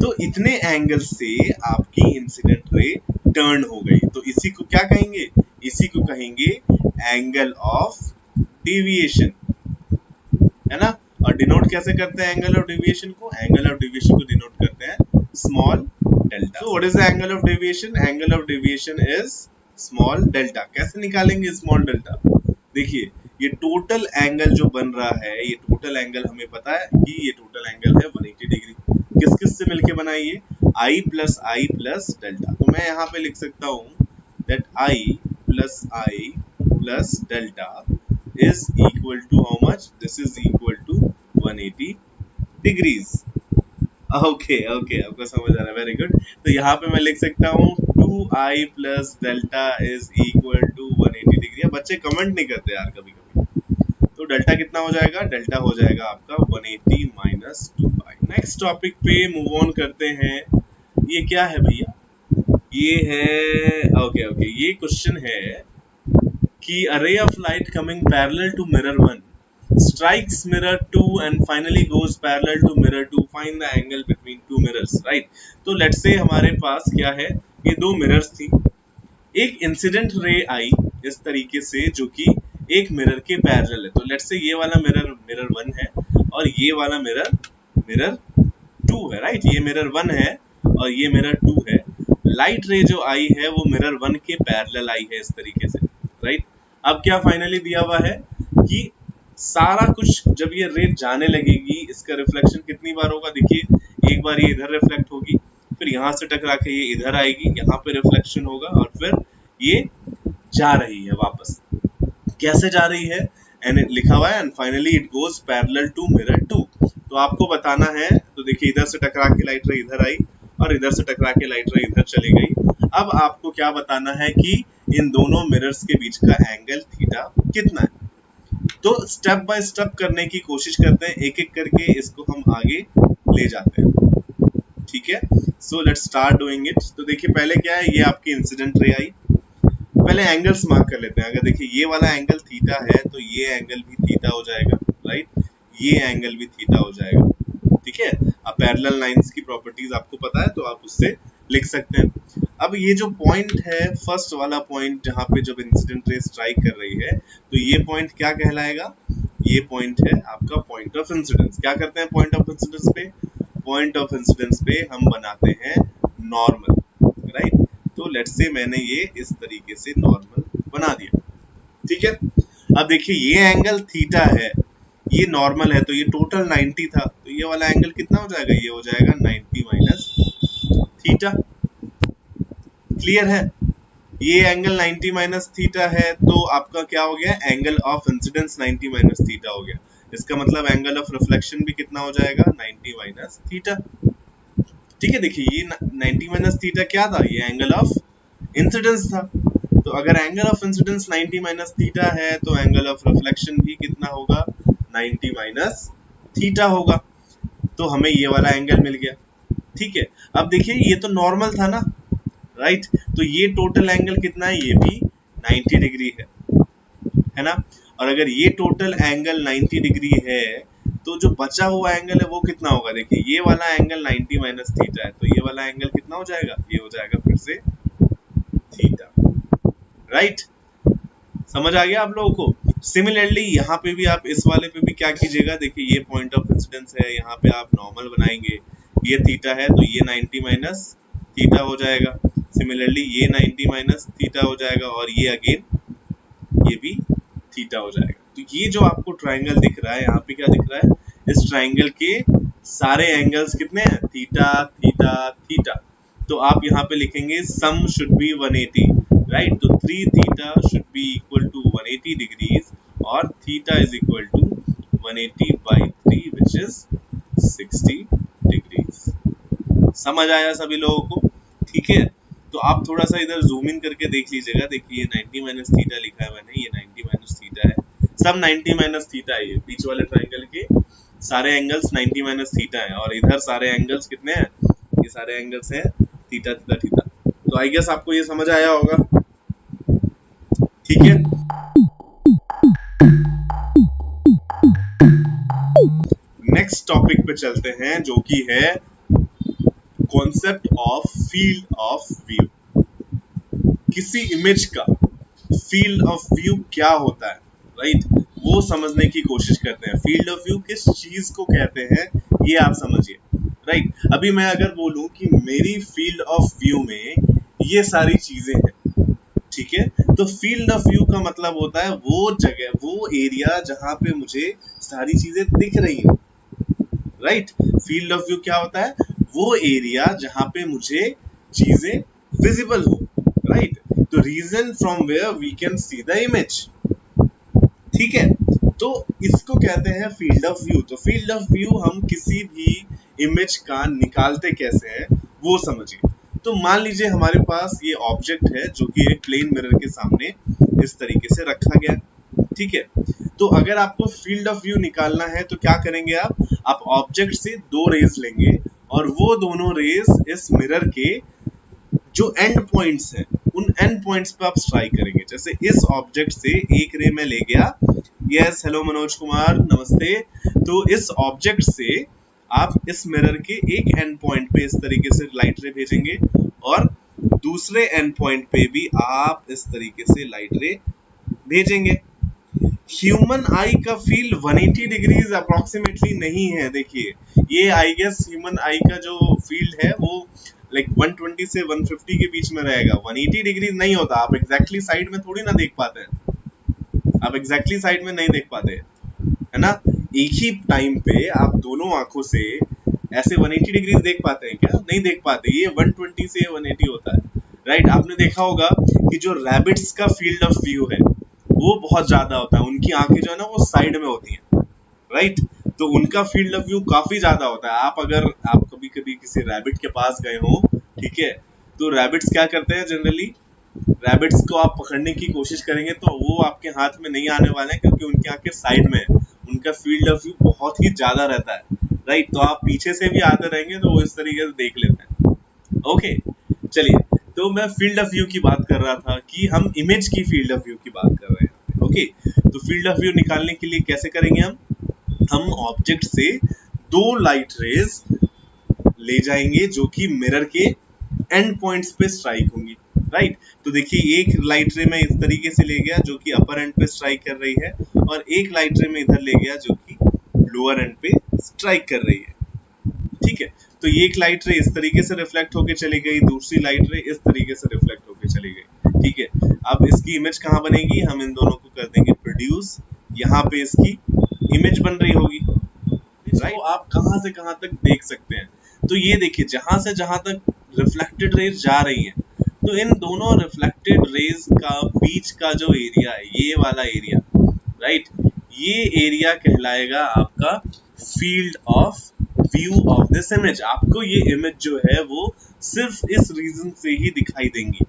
तो इतने एंगल से आपकी इंसिडेंट रे टर्न हो गई, तो इसी को क्या कहेंगे? इसी को कहेंगे एंगल ऑफ डेविएशन, है ना। और डिनोट कैसे करते हैं एंगल ऑफ डेविएशन को? एंगल ऑफ डेविएशन को डिनोट करते हैं स्मॉल डेल्टा। तो what is the angle of deviation? Angle of deviation is small delta. कैसे निकालेंगे स्मॉल डेल्टा? देखिए, ये टोटल एंगल जो बन रहा है, ये टोटल एंगल हमें पता है कि ये टोटल एंगल है 180 डिग्री। किस किस से मिलके बना? ये I प्लस डेल्टा। तो मैं यहाँ पे लिख सकता हूँ that I plus delta is equal to how much? This is equal to 180 degrees. Okay okay, आपको समझ आ रहा है, वेरी गुड। तो यहाँ पे मैं लिख सकता हूँ 2I plus delta is equal to 180 degree. बच्चे कमेंट नहीं करते यार कभी कभी। तो डेल्टा कितना हो जाएगा? डेल्टा हो जाएगा आपका 180 माइनस 2I। नेक्स्ट टॉपिक पे मूव ऑन करते हैं। ये क्या है भैया? ये है ओके ओके, ये क्वेश्चन है कि a ray of light coming parallel to mirror 1 strikes mirror 2 and finally goes parallel to mirror 2. Find the angle between two mirrors, right? तो let's say हमारे पास क्या है, ये दो मिरर्स थी, एक इंसिडेंट रे आई इस तरीके से जो कि एक मिरर के पैरेलल है। तो लेट्स से ये वाला मिरर 1 है और ये वाला मिरर 2 है, राइट। ये मिरर 1 है और ये मिरर 2 है। लाइट रे जो आई है वो मिरर 1 के पैरेलल आई है इस तरीके से, राइट। अब क्या फाइनली दिया हुआ है कि सारा कुछ जब ये रे जाने लगेगी, इसका रिफ्लेक्शन कितनी बार होगा? देखिए, एक बार ये इधर रिफ्लेक्ट होगी, फिर यहाँ से टकरा के ये इधर आएगी, यहाँ पे रिफ्लेक्शन होगा और फिर ये जा रही है वापस। कैसे जा रही है? एंड लिखा हुआ है and finally it goes parallel to mirror 2। तो आपको बताना है, तो देखिए इधर से टकरा के लाइट रे इधर आई और इधर से टकरा के लाइट रे इधर चली गई। अब आपको क्या बताना है कि इन दोनों मिरर्स के बीच का एंगल थीटा कितना है। तो स्टेप बाय स्टेप करने की कोशिश करते हैं, एक एक करके इसको हम आगे ले जाते हैं, ठीक है। So let's start doing it. तो देखिए पहले क्या है, ये आपकी इंसिडेंट रे आई। पहले एंगल्स मार्क कर लेते हैं। अगर देखिए ये वाला एंगल थीटा है तो ये एंगल भी थीटा हो जाएगा, राइट। ये एंगल भी थीटा हो जाएगा, ठीक है। अब पैरेलल लाइंस की प्रॉपर्टीज आपको पता है तो आप उससे लिख सकते हैं। अब ये जो पॉइंट है, फर्स्ट वाला पॉइंट जहाँ पे जब इंसिडेंट रे स्ट्राइक कर रही है, तो ये पॉइंट क्या कहलाएगा? ये पॉइंट है आपका पॉइंट ऑफ इंसिडेंस। क्या करते हैं पॉइंट ऑफ इंसिडेंस पे? पॉइंट ऑफ इंसिडेंस पे हम बनाते हैं नॉर्मल, राइट। तो लेट्स से मैंने ये इस तरीके से नॉर्मल बना दिया, ठीक है। अब देखिए ये एंगल थीटा है, ये नॉर्मल है, तो ये टोटल 90 था, तो ये वाला एंगल कितना हो जाएगा? ये हो जाएगा 90 माइनस थीटा। क्लियर है? ये एंगल 90 माइनस थीटा है, तो आपका क्या हो गया? Angle of incidence 90 minus theta हो गया। इसका मतलब एंगल ऑफ रिफ्लेक्शन भी कितना हो जाएगा? 90 माइनस थीटा, ठीक है। देखिए ये 90 माइनस थीटा क्या था? ये एंगल ऑफ इंसिडेंस था। तो अगर angle of incidence 90 minus theta है तो एंगल ऑफ रिफ्लेक्शन भी कितना होगा? 90 माइनस थीटा होगा। तो हमें ये वाला एंगल मिल गया, ठीक है। अब देखिए ये तो नॉर्मल था ना, राइट। तो ये टोटल एंगल कितना है? ये भी 90 डिग्री है ना। और अगर ये टोटल एंगल 90 डिग्री है तो जो बचा हुआ एंगल है वो कितना होगा? देखिए ये वाला एंगल 90 माइनस थीटा है, तो ये वाला एंगल कितना हो जाएगा? ये हो जाएगा फिर से थीटा, राइट। समझ आ गया आप लोगों को? सिमिलरली यहाँ पे भी आप इस वाले पे भी क्या कीजिएगा, देखिए ये पॉइंट ऑफ इंसिडेंस है, यहाँ पे आप नॉर्मल बनाएंगे, ये थीटा है तो ये 90 माइनस थीटा हो जाएगा। सिमिलरली ये 90 माइनस थीटा हो जाएगा और ये अगेन ये भी थीटा हो जाएगा। तो ये जो आपको ट्राइंगल दिख रहा है, यहाँ पे क्या दिख रहा है? इस ट्राइंगल के सारे एंगल्स कितने हैं? Theta theta theta. तो आप यहाँ पे लिखेंगे सम शुड बी 180, राइट। तो 3 theta should be equal to 180 degrees और theta is equal to 180 by 3 which is 60 degrees. समझ आया सभी लोगों को? ठीक है। तो आप थोड़ा सा इधर जूम इन करके देख लीजिएगा। देखिए 90 माइनस थीटा लिखा है मैंने, ये 90 माइनस थीटा है, सब 90 माइनस थीटा है। बीच वाले ट्राइंगल के सारे एंगल्स 90 माइनस थीटा है और इधर सारे एंगल्स कितने हैं? ये सारे एंगल्स हैं थीटा थीटा थीटा। तो आई गेस आपको ये समझ आया होगा, ठीक है। नेक्स्ट टॉपिक पे चलते हैं जो कि है concept of field of view. किसी इमेज का फील्ड ऑफ व्यू क्या होता है, राइट, वो समझने की कोशिश करते हैं। फील्ड ऑफ व्यू किस चीज को कहते हैं ये आप समझिए, राइट। अभी मैं अगर बोलूं कि मेरी फील्ड ऑफ व्यू में ये सारी चीजें हैं, ठीक है, तो फील्ड ऑफ व्यू का मतलब होता है वो जगह, वो एरिया जहां पे मुझे सारी चीजें दिख रही हैं, राइट। फील्ड ऑफ व्यू क्या होता है, वो एरिया जहां पे मुझे चीजें विजिबल हो, राइट। तो region from where we can see the image, ठीक है, तो इसको कहते हैं फील्ड ऑफ व्यू। तो फील्ड ऑफ व्यू हम किसी भी इमेज का निकालते कैसे हैं वो समझिए। तो मान लीजिए हमारे पास ये ऑब्जेक्ट है जो कि एक प्लेन मिरर के सामने इस तरीके से रखा गया, ठीक है। तो अगर आपको फील्ड ऑफ व्यू निकालना है तो क्या करेंगे आप ऑब्जेक्ट से दो रेज लेंगे और वो दोनों रेज इस मिरर के जो एंड पॉइंट्स हैं उन एंड पॉइंट्स पे आप स्ट्राइक करेंगे। जैसे इस ऑब्जेक्ट से एक रे में ले गया, यस हेलो मनोज कुमार नमस्ते। तो इस ऑब्जेक्ट से आप इस मिरर के एक एंड पॉइंट पे इस तरीके से लाइट रे भेजेंगे और दूसरे एंड पॉइंट पे भी आप इस तरीके से लाइट रे भेजेंगे। ह्यूमन आई का फील्ड 180 डिग्रीज अप्रोक्सीमेटली नहीं है। देखिए ये आई गेस ह्यूमन आई का जो फील्ड है वो लाइक 120 से 150 के बीच में रहेगा, 180 डिग्री नहीं होता। आप एग्जैक्टली साइड में थोड़ी ना देख पाते हैं, आप एग्जैक्टली साइड में नहीं देख पाते, है ना। एक ही टाइम पे आप दोनों आंखों से ऐसे 180 डिग्री देख पाते हैं क्या? नहीं देख पाते। ये 120 से 180 होता है, राइट। आपने देखा होगा कि जो रैबिट्स का फील्ड ऑफ व्यू है वो बहुत ज्यादा होता है, उनकी आंखें जो है ना वो साइड में होती हैं, राइट। तो उनका फील्ड ऑफ व्यू काफी ज्यादा होता है। आप कभी कभी किसी रैबिट के पास गए हो, ठीक है, तो रैबिट्स क्या करते हैं जनरली, रैबिट्स को आप पकड़ने की कोशिश करेंगे तो वो आपके हाथ में नहीं आने वाले हैं क्योंकि उनकी आंखें साइड में है, उनका फील्ड ऑफ व्यू बहुत ही ज्यादा रहता है, राइट। तो आप पीछे से भी आते रहेंगे तो वो इस तरीके से देख लेते हैं। ओके चलिए, तो मैं फील्ड ऑफ व्यू की बात कर रहा था कि हम इमेज की फील्ड ऑफ व्यू की बात कर रहे हैं। ओके, तो फील्ड ऑफ व्यू निकालने के लिए कैसे करेंगे हम ऑब्जेक्ट से दो लाइट रेज ले जाएंगे जो कि मिरर के एंड पॉइंट्स पे स्ट्राइक होंगी, राइट। तो देखिए एक लाइट रे मैं इस तरीके से ले गया जो कि अपर एंड पे स्ट्राइक कर रही है और एक लाइट रे में इधर ले गया जो कि लोअर एंड पे स्ट्राइक कर रही है, ठीक है। तो ये एक लाइट रे इस तरीके से रिफ्लेक्ट होके चली गई, दूसरी लाइट रे इस तरीके से रिफ्लेक्ट होके चली गई, ठीक है। अब इसकी इमेज कहाँ बनेगी, हम इन दोनों को कर देंगे प्रोड्यूस, यहाँ पे इसकी इमेज बन रही होगी, राइट। तो आप कहाँ से कहाँ तक देख सकते हैं, तो ये देखिए जहां से जहां तक रिफ्लेक्टेड रेज जा रही हैं, तो इन दोनों रिफ्लेक्टेड रेज का बीच का जो एरिया है ये वाला एरिया, राइट, ये एरिया कहलाएगा आपका field of view of this image. आपको ये इमेज जो है वो सिर्फ इस रीजन से ही दिखाई देंगी,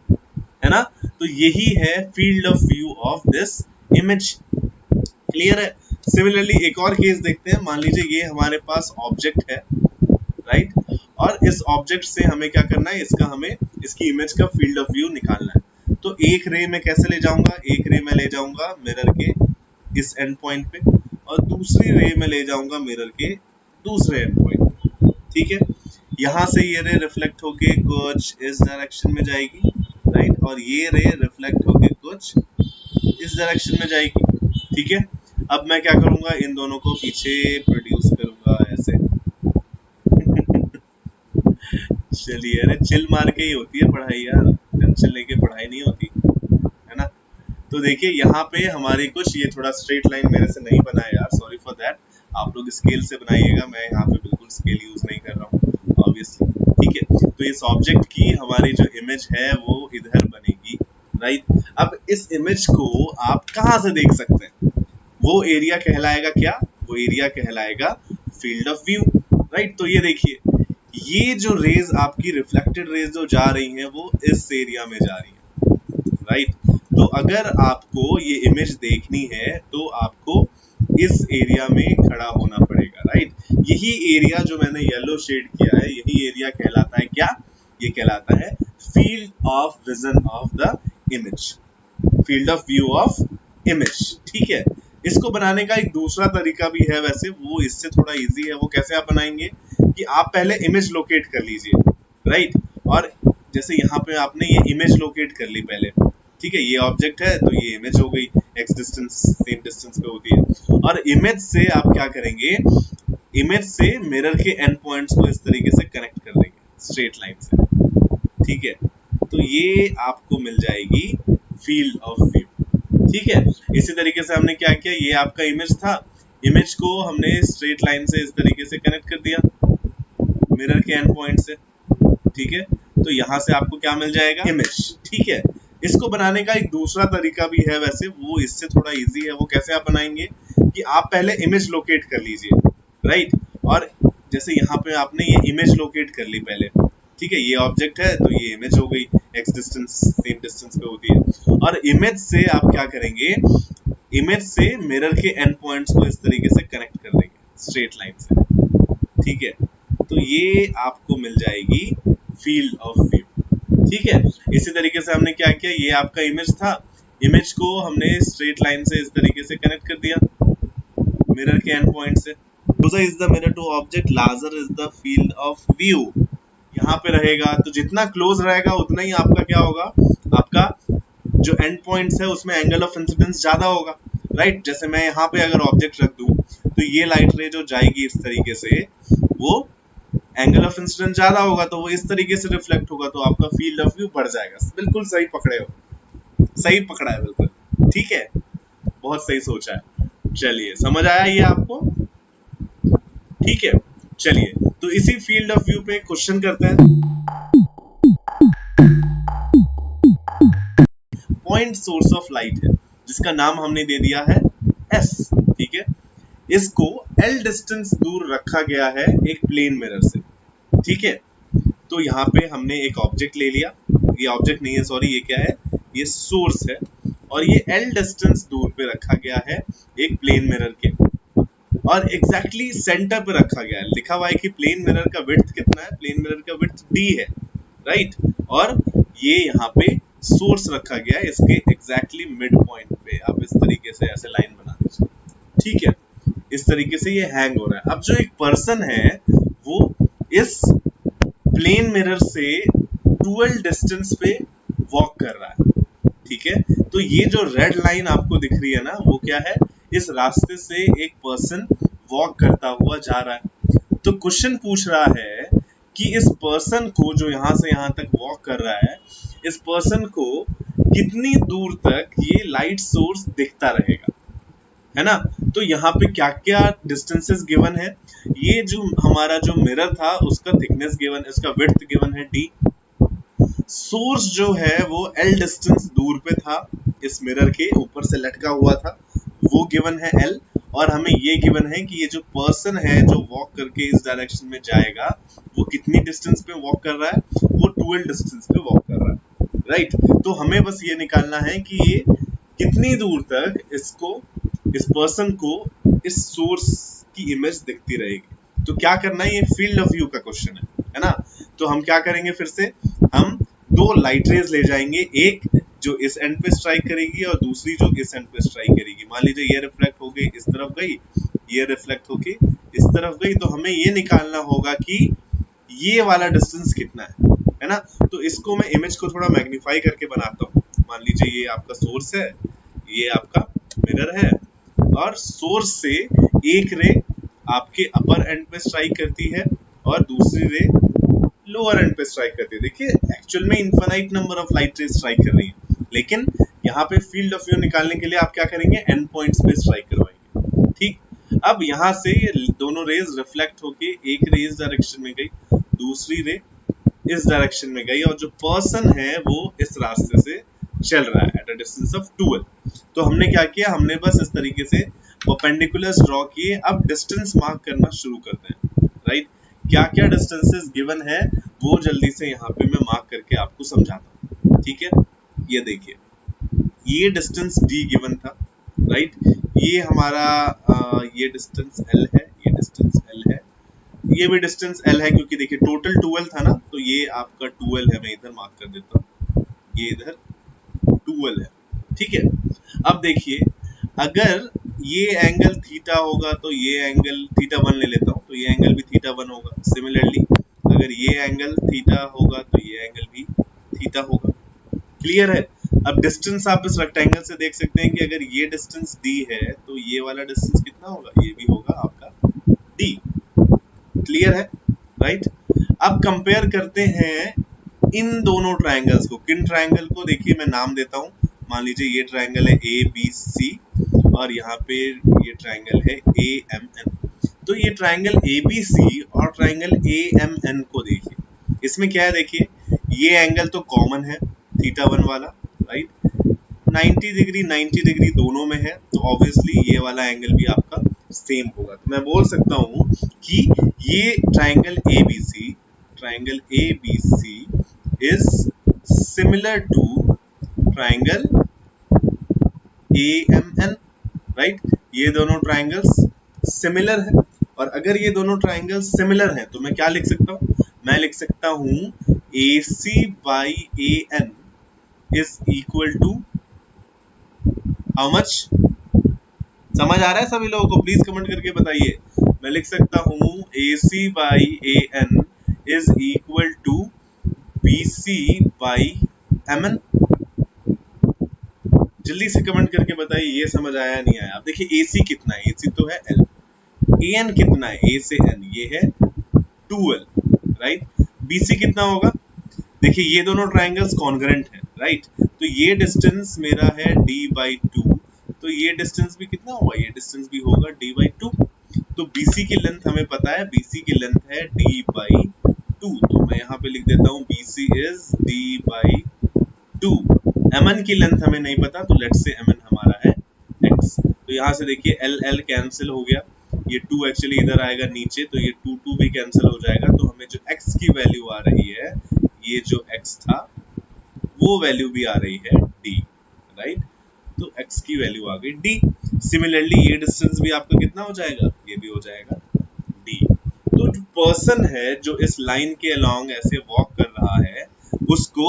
है ना। तो यही है field of view of this image, clear है। सिमिलरली एक और केस देखते हैं। मान लीजिए ये हमारे पास ऑब्जेक्ट है, राइट, और इस ऑब्जेक्ट से हमें क्या करना है, हमें इसकी इमेज का फील्ड ऑफ व्यू निकालना है। तो एक रे में कैसे ले जाऊंगा, एक रे में ले जाऊंगा मिरर के इस एंड पॉइंट पे और दूसरी रे में ले जाऊंगा मिरर के दूसरे एंड पॉइंट पे, ठीक है। यहाँ से ये रे रिफ्लेक्ट होके कुछ इस डायरेक्शन में जाएगी, राइट, और ये रे रिफ्लेक्ट होके कुछ इस डायरेक्शन में जाएगी, ठीक है। अब मैं क्या करूंगा, इन दोनों को पीछे प्रोड्यूस करूंगा ऐसे चलिए, अरे चिल मार के ही होती है पढ़ाई यार, टेंशन लेके पढ़ाई नहीं होती, है ना। तो देखिए यहाँ पे हमारी कुछ, ये थोड़ा स्ट्रेट लाइन मेरे से नहीं बना है यार, सॉरी फॉर दैट। आप लोग स्केल से बनाइएगा, मैं यहाँ पे बिल्कुल स्केल यूज नहीं कर रहा हूँ ऑब्वियसली, ठीक है। तो इस ऑब्जेक्ट की हमारी जो इमेज है वो इधर बनेगी, राइट। अब इस इमेज को आप कहाँ से देख सकते हैं, वो एरिया कहलाएगा क्या, वो एरिया कहलाएगा फील्ड ऑफ व्यू, राइट। तो ये देखिए ये जो रेज आपकी रिफ्लेक्टेड रेज जो जा रही हैं वो इस एरिया में जा रही है, राइट। तो अगर आपको ये इमेज देखनी है तो आपको इस एरिया में खड़ा होना पड़ेगा, राइट। यही एरिया जो मैंने येलो शेड किया है, यही एरिया कहलाता है क्या? ये कहलाता है field of vision of the image, field of view of image. ठीक है, इसको बनाने का एक दूसरा तरीका भी है वैसे, वो इससे थोड़ा इजी है। वो कैसे आप बनाएंगे कि आप पहले इमेज लोकेट कर लीजिए, राइट। और जैसे यहाँ पे आपने ये इमेज लोकेट कर ली पहले, ठीक है, ये ऑब्जेक्ट है तो ये इमेज हो गई, एक्स डिस्टेंस सेम डिस्टेंस पे होती है। और इमेज से आप क्या करेंगे, इमेज से मिरर के एंड पॉइंट्स को इस तरीके से कनेक्ट कर देंगे स्ट्रेट लाइन से। ठीक है, तो ये आपको मिल जाएगी फील्ड ऑफ व्यू। ठीक है, इसी तरीके से हमने क्या किया, ये आपका इमेज था, इमेज को हमने स्ट्रेट लाइन से इस तरीके से कनेक्ट कर दिया मिरर के एंड पॉइंट से। ठीक है, तो यहाँ से आपको क्या मिल जाएगा, इमेज। ठीक है, इसको बनाने का एक दूसरा तरीका भी है वैसे, वो इससे थोड़ा इजी है। वो कैसे आप बनाएंगे कि आप पहले इमेज लोकेट कर लीजिए, राइट। और जैसे यहाँ पे आपने ये इमेज लोकेट कर ली पहले, ठीक है, ये ऑब्जेक्ट है तो ये इमेज हो गई, एक्स डिस्टेंस सेम डिस्टेंस पे होती है। और इमेज से आप क्या करेंगे, इमेज से मिरर के एंड पॉइंट्स को इस तरीके से कनेक्ट कर देंगे स्ट्रेट लाइन से। ठीक है, तो ये आपको मिल जाएगी फील्ड ऑफ व्यू। ठीक है, इसी तरीके से हमने क्या किया, ये आपका इमेज था, इमेज को हमने स्ट्रेट लाइन से इस तरीके से कनेक्ट कर दिया मिरर के एंड पॉइंट से। Closer is the mirror to object, larger is the field of view। यहाँ पे रहेगा तो जितना क्लोज रहेगा उतना ही आपका क्या होगा, आपका जो एंड पॉइंट्स है उसमें एंगल ऑफ इंसिडेंस ज्यादा होगा, राइट। जैसे मैं यहाँ पे अगर ऑब्जेक्ट रख दूं तो ये लाइट रे जो जाएगी इस तरीके से, वो एंगल ऑफ इंसिडेंस ज्यादा होगा तो वो इस तरीके से रिफ्लेक्ट होगा, तो आपका फील्ड ऑफ व्यू बढ़ जाएगा। बिल्कुल सही पकड़े हो, सही पकड़ा है बिल्कुल। ठीक है, बहुत सही सोचा है। चलिए, समझ आया ये आपको? ठीक है, चलिए तो इसी फील्ड ऑफ व्यू पे क्वेश्चन करते हैं। पॉइंट सोर्स ऑफ लाइट है जिसका नाम हमने दे दिया है एस। ठीक है, इसको एल डिस्टेंस दूर रखा गया है एक प्लेन मिरर से। ठीक है, तो यहाँ पे हमने एक ऑब्जेक्ट ले लिया, ये ऑब्जेक्ट नहीं है सॉरी, ये क्या है, ये सोर्स है, और ये एल डिस्टेंस दूर पे रखा गया है एक प्लेन मिरर के, और एग्जैक्टली सेंटर पे रखा गया है। लिखा हुआ है कि प्लेन मिरर का विड्थ कितना है, प्लेन मिरर का विड्थ d है, राइट। और ये यहाँ पे सोर्स रखा गया है इसके एग्जैक्टली मिड पॉइंट पे। आप इस तरीके से ऐसे लाइन बना दीजिए। ठीक है, इस तरीके से ये हैंग हो रहा है। अब जो एक पर्सन है वो इस प्लेन मिरर से 12 डिस्टेंस पे वॉक कर रहा है। ठीक है, तो ये जो रेड लाइन आपको दिख रही है ना, वो क्या है, इस रास्ते से एक पर्सन वॉक करता हुआ जा रहा है। तो क्वेश्चन पूछ रहा है कि इस पर्सन को जो यहाँ से यहाँ तक वॉक कर रहा है, इस पर्सन को कितनी दूर तक ये लाइट सोर्स दिखता रहेगा, है ना। तो यहाँ पे क्या क्या डिस्टेंसेस गिवन है, ये जो हमारा जो मिरर था उसका थिकनेस गिवन, इसका विड्थ गिवन है d, सोर्स जो है वो l डिस्टेंस दूर पे था, इस मिरर के ऊपर से लटका हुआ था, वो गिवन है l, और हमें ये गिवन है कि ये जो पर्सन है जो वॉक करके इस डायरेक्शन में जाएगा वो कितनी डिस्टेंस पे वॉक कर रहा है, वो 12 डिस्टेंस पे वॉक कर रहा है, राइट। तो हमें बस ये निकालना है कि ये कितनी दूर तक इसको, इस पर्सन को इस सोर्स की इमेज दिखती रहेगी। तो क्या करना है, ये फील्ड ऑफ व्यू का क्वेश्चन है ना। तो हम क्या करेंगे, फिर से हम दो लाइट रेज ले जाएंगे, एक जो इस एंड पे स्ट्राइक करेगी और दूसरी जो इस एंड पे स्ट्राइक करेगी। मान लीजिए ये रिफ्लेक्ट हो गई इस तरफ गई, ये रिफ्लेक्ट होके इस तरफ गई, तो हमें ये निकालना होगा कि ये वाला डिस्टेंस कितना है ना। तो इसको मैं इमेज को थोड़ा मैग्नीफाई करके बनाता हूँ। मान लीजिए ये आपका सोर्स है, ये आपका मिरर है, और सोर्स से एक रे आपके अपर एंड पे स्ट्राइक करती है और दूसरी रे लोअर एंड पे स्ट्राइक करती है। देखिए एक्चुअल में infinite number of light rays strike कर रही है, लेकिन यहाँ पे फील्ड ऑफ व्यू निकालने के लिए आप क्या करेंगे, एंड पॉइंट्स पे स्ट्राइक करवाएंगे। ठीक, अब यहाँ से ये दोनों रेज रिफ्लेक्ट होके एक रे इस डायरेक्शन में गई, दूसरी रे इस डायरेक्शन में गई, और जो पर्सन है वो इस रास्ते से चल रहा है एट अ डिस्टेंस ऑफ 12। तो हमने क्या किया, हमने बस इस तरीके से परपेंडिकुलर्स ड्रॉ किए। अब डिस्टेंस मार्क करना शुरू करते हैं, राइट। क्या क्या डिस्टेंसेस गिवन है वो जल्दी से यहाँ पे मैं मार्क करके आपको समझाता हूँ। ठीक है, ये देखिए, ये डिस्टेंस d गिवन था, राइट। ये हमारा ये डिस्टेंस l है, ये डिस्टेंस L है, ये भी डिस्टेंस L है, क्योंकि देखिए टोटल 12 था ना, तो ये आपका 12 है, मैं इधर मार्क कर देता हूँ, ये इधर 12 है, ठीक है। अब देखिए अगर ये एंगल थीटा होगा तो ये एंगल थीटा 1 ले लेता हूँ, तो ये एंगल भी थीटा 1 होगा। सिमिलरली अगर ये एंगल थीटा होगा तो ये एंगल भी थीटा होगा। क्लियर है? अब डिस्टेंस आप इस रेक्टेंगल से देख सकते हैं कि अगर ये डिस्टेंस d है तो ये वाला डिस्टेंस कितना होगा, ये भी होगा आपका d। क्लियर है? राइट। अब कंपेयर करते हैं इन दोनों ट्रायंगल्स को। किन ट्रायंगल को? देखिए मैं नाम देता हूँ, मान लीजिए ये ट्रायंगल है ABC और यहाँ पे ये ट्रायंगल है AMN। तो ये ट्रायंगल ABC और ट्रायंगल AMN को देखिए, इसमें क्या है, देखिए ये एंगल तो कॉमन है थीटा 1 वाला, राइट। 90 डिग्री दोनों में है, तो ऑब्वियसली ये वाला एंगल भी आपका सेम होगा। तो मैं बोल सकता हूँ कि ये triangle ABC is similar to triangle AMN, right. ये दोनों ट्रायंगल्स सिमिलर है, और अगर ये दोनों ट्रायंगल्स सिमिलर हैं तो मैं क्या लिख सकता हूँ, मैं लिख सकता हूँ AC by AN is equal to how much? समझ आ रहा है सभी लोगों को? प्लीज कमेंट करके बताइए। मैं लिख सकता हूँ AC by AN is equal to BC by MN। जल्दी से कमेंट करके बताइए ये समझ आया नहीं आया। अब देखिए AC कितना है, AC तो है L, AN कितना है, A से N ये है 2L, राइट। BC कितना होगा? देखिए ये दोनों ट्रायंगल्स कॉन्ग्रुएंट हैं, राइट। तो ये डिस्टेंस मेरा है d/2, तो ये डिस्टेंस भी कितना होगा, ये डिस्टेंस भी होगा d/2। तो BC की लेंथ हमें पता है, BC की लेंथ है d/2, तो मैं यहाँ पे लिख देता हूँ BC is d/2। MN की लेंथ हमें नहीं पता, तो लेट्स से MN हमारा है x। तो यहाँ से देखिए L कैंसिल हो गया, ये 2 एक्चुअली इधर आएगा नीचे, तो ये 2 भी कैंसिल हो जाएगा। तो हमें जो x की वैल्यू आ रही है, ये जो x था वो वैल्यू भी आ रही है d, राइट। तो x की वैल्यू आ गई d। सिमिलरली ये डिस्टेंस भी आपका कितना हो जाएगा, ये भी हो जाएगा d। तो जो पर्सन है जो इस लाइन के अलोंग ऐसे वॉक कर रहा है उसको,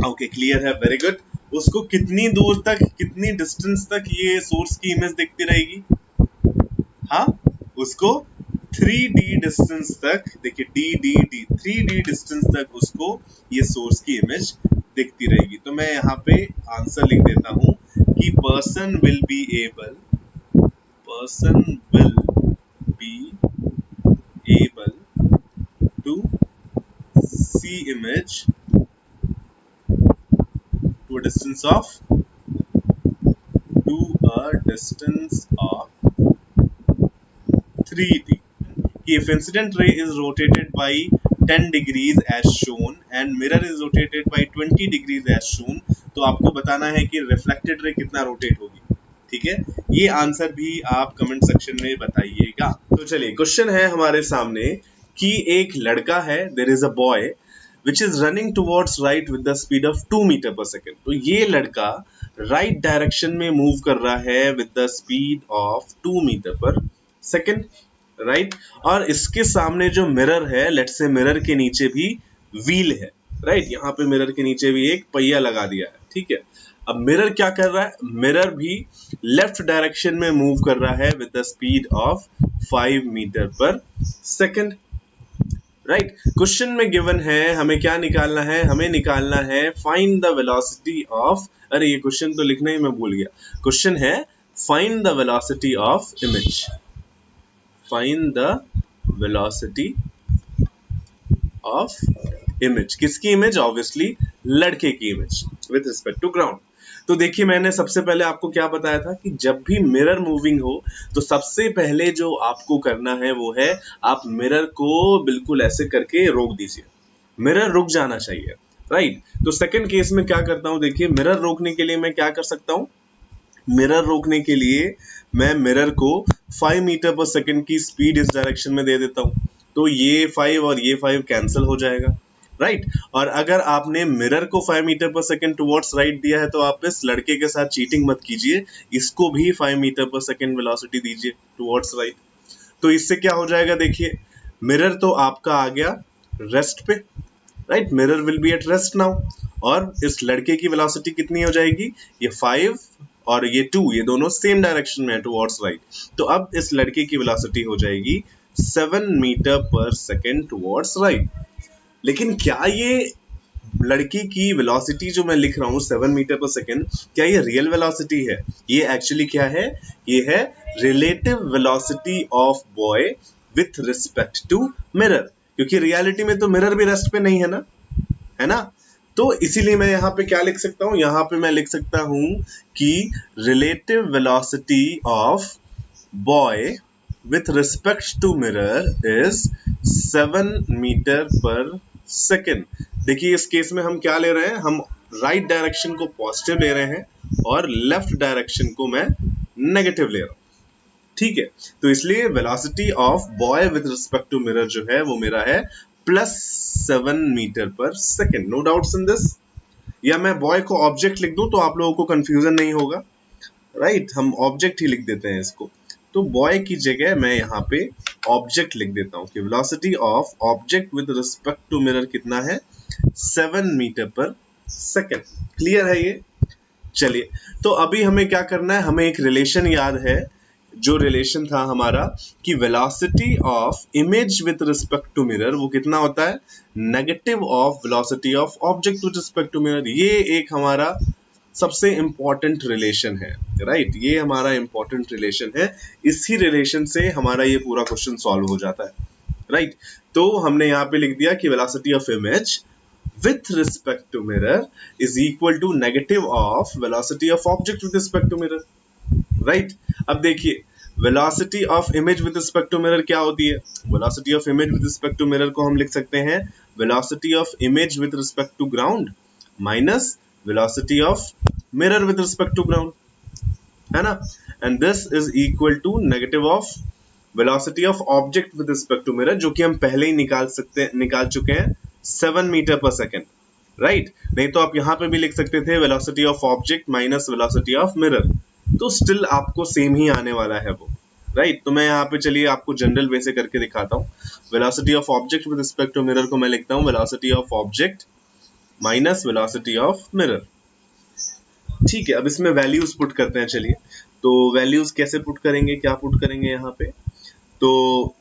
ओके क्लियर है, वेरी गुड, उसको कितनी दूर तक, कितनी डिस्टेंस तक ये सोर्स की इमेज दिखती रहेगी? हाँ, उसको 3D डिस्टेंस तक, देखिए D 3D डिस्टेंस तक उसको ये सोर्स की इमेज दिखती रहेगी। तो मैं यहाँ पे आंसर लिख देता हूँ कि person will be able to see image to a distance of 3D. If incident ray is rotated by 10 degrees as shown and mirror is rotated by 20 degrees as shown, तो आपको बताना है कि रिफ्लेक्टेड रे कितना rotate होगी। ठीक है, ये आंसर भी आप कमेंट सेक्शन में बताइएगा। तो चलिए क्वेश्चन है हमारे सामने कि एक लड़का है, there is a boy which is running towards right with the speed of 2 meter per second। तो ये लड़का राइट डायरेक्शन में मूव कर रहा है with the speed of 2 meter per second, right. और इसके सामने जो मिरर है, लेट्स से मिरर के नीचे भी व्हील है, राइट। यहाँ पे मिरर के नीचे भी एक पहिया लगा दिया है, ठीक है। अब मिरर क्या कर रहा है, मिरर भी लेफ्ट डायरेक्शन में मूव कर रहा है with the speed of 5 meter per second, right. Question में गिवन है, हमें क्या निकालना है, हमें निकालना है फाइंड द वेलोसिटी ऑफ, अरे ये क्वेश्चन तो लिखना ही मैं भूल गया। क्वेश्चन है find the velocity of image, find the velocity of image. किसकी इमेज? ऑब्वियसली लड़के की image with respect to ground. तो देखिए मैंने सबसे पहले आपको क्या बताया था कि जब भी मिरर मूविंग हो तो सबसे पहले जो आपको करना है वो है आप मिरर को बिल्कुल ऐसे करके रोक दीजिए, मिरर रुक जाना चाहिए, राइट। तो सेकंड केस में क्या करता हूं, देखिए मिरर रोकने के लिए मैं क्या कर सकता हूं, मिरर रोकने के लिए मैं मिरर को 5 मीटर पर सेकंड की स्पीड इस डायरेक्शन में दे देता हूं, तो ये 5 और ये 5 कैंसिल हो जाएगा, राइट। और अगर आपने मिरर को 5 मीटर पर सेकंड टुवर्ड्स राइट दिया है तो आप इस लड़के के साथ चीटिंग मत कीजिए, इसको भी 5 मीटर पर सेकंड वेलोसिटी दीजिए टुवर्ड्स राइट। तो इससे क्या हो जाएगा, देखिए मिरर तो आपका आ गया रेस्ट पे, right, mirror will be at rest now, और इस लड़के की वेलोसिटी कितनी हो जाएगी, ये 5 और ये 2, ये दोनों सेम डायरेक्शन में है टुवर्ड्स राइट, तो अब इस लड़के की वेलोसिटी हो जाएगी 7 मीटर पर सेकेंड टुवर्ड्स राइट। लेकिन क्या ये लड़की की वेलोसिटी जो मैं लिख रहा हूँ 7 मीटर पर सेकेंड, क्या ये रियल वेलोसिटी है? ये एक्चुअली क्या है, ये है relative velocity of boy with respect to mirror, क्योंकि रियलिटी में तो मिरर भी रेस्ट पे नहीं है ना, है ना। तो इसीलिए मैं यहाँ पे क्या लिख सकता हूँ, यहाँ पे मैं लिख सकता हूँ कि relative velocity of boy with respect to mirror is 7 metre पर सेकेंड। देखिए इस केस में हम क्या ले रहे हैं, हम राइट डायरेक्शन को पॉजिटिव ले रहे हैं और लेफ्ट डायरेक्शन को मैं नेगेटिव ले रहा हूं, ठीक है। तो इसलिए velocity of boy with respect to mirror जो है वो मेरा है +7 मीटर पर second. No doubts in this. या मैं बॉय को ऑब्जेक्ट लिख दूं तो आप लोगों को कंफ्यूजन नहीं होगा, राइट, हम ऑब्जेक्ट ही लिख देते हैं इसको। तो बॉय की जगह मैं यहाँ पे ऑब्जेक्ट लिख देता हूँ कि velocity of object with respect to mirror कितना है, 7 मीटर पर सेकेंड। क्लियर है ये? चलिए, तो अभी हमें क्या करना है, हमें एक रिलेशन याद है, जो रिलेशन था हमारा कि velocity of image with respect to mirror वो कितना होता है, negative of velocity of object with respect to mirror. ये एक हमारा सबसे इंपॉर्टेंट रिलेशन है, राइट, ये हमारा इंपॉर्टेंट रिलेशन है। इसी रिलेशन से हमारा ये पूरा क्वेश्चन सॉल्व हो जाता है, राइट। तो हमने यहाँ पे लिख दिया कि velocity of image with respect to mirror is equal to negative of velocity of object with respect to mirror, right। अब देखिए velocity of image with respect to mirror क्या होती है, velocity of image with respect to mirror को हम लिख सकते हैं velocity of image with respect to ground minus velocity of mirror with respect to ground, है ना, and this is equal to negative of velocity of object with respect to mirror, जो कि हम पहले ही निकाल चुके हैं 7 मीटर पर सेकेंड, राइट। नहीं तो आप यहां पे भी लिख सकते थे velocity of object minus velocity of mirror, तो स्टिल आपको सेम ही आने वाला है वो, राइट। तो मैं यहाँ पे चलिए आपको जनरल वे से करके दिखाता हूँ। Velocity of object with respect to mirror को मैं लिखता हूँ velocity of object minus velocity of mirror, ठीक है। अब इसमें वैल्यूज पुट करते हैं, चलिए। तो वैल्यूज कैसे पुट करेंगे, क्या पुट करेंगे यहाँ पे, तो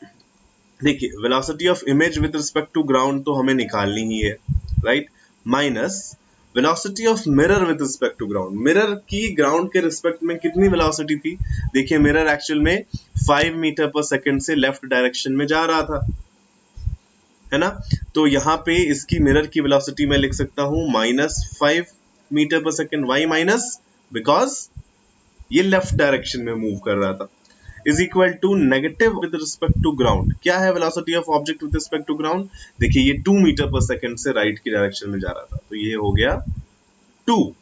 देखिए velocity of image with respect to ground तो हमें निकालनी ही है, right, minus velocity of mirror with respect to ground. Mirror की ग्राउंड के रिस्पेक्ट में कितनी वेलोसिटी थी, देखिए मिरर एक्चुअल में 5 मीटर पर सेकेंड से लेफ्ट डायरेक्शन में जा रहा था, है ना। तो यहाँ पे इसकी मिरर की वेलोसिटी मैं लिख सकता हूँ -5 मीटर पर सेकेंड। वाई माइनस, बिकॉज ये लेफ्ट डायरेक्शन में मूव कर रहा था, is equal to negative with respect to ground। क्या है velocity of object with respect to ground, देखिए ये 2 मीटर पर सेकेंड से राइट की डायरेक्शन में जा रहा था, तो ये हो गया 2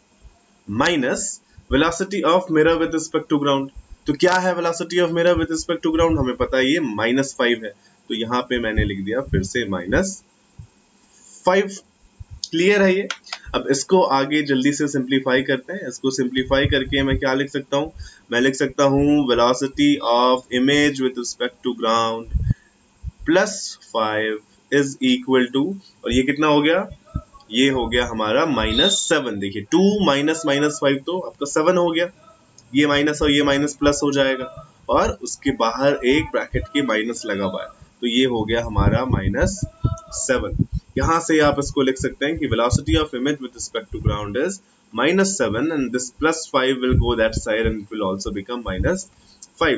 minus velocity of mirror with respect to ground. तो क्या है velocity of mirror with respect to ground, हमें पता है ये -5 है, तो यहाँ पे मैंने लिख दिया फिर से -5। क्लियर है ये? अब इसको आगे जल्दी से सिंप्लीफाई करते हैं। इसको सिंप्लीफाई करके मैं क्या लिख सकता हूँ, मैं लिख सकता हूँ velocity of image with respect to ground +5 is equal to, और ये कितना हो गया, ये हो गया हमारा -7। देखिए 2 माइनस -5 तो आपका 7 हो गया, ये माइनस और ये माइनस प्लस हो जाएगा, और उसके बाहर एक ब्रैकेट के माइनस लगा हुआ है, तो ये हो गया हमारा -7। यहाँ से आप इसको लिख सकते हैं कि velocity of image with respect to ground is -7 and this +5 will go that side and it will also become -5।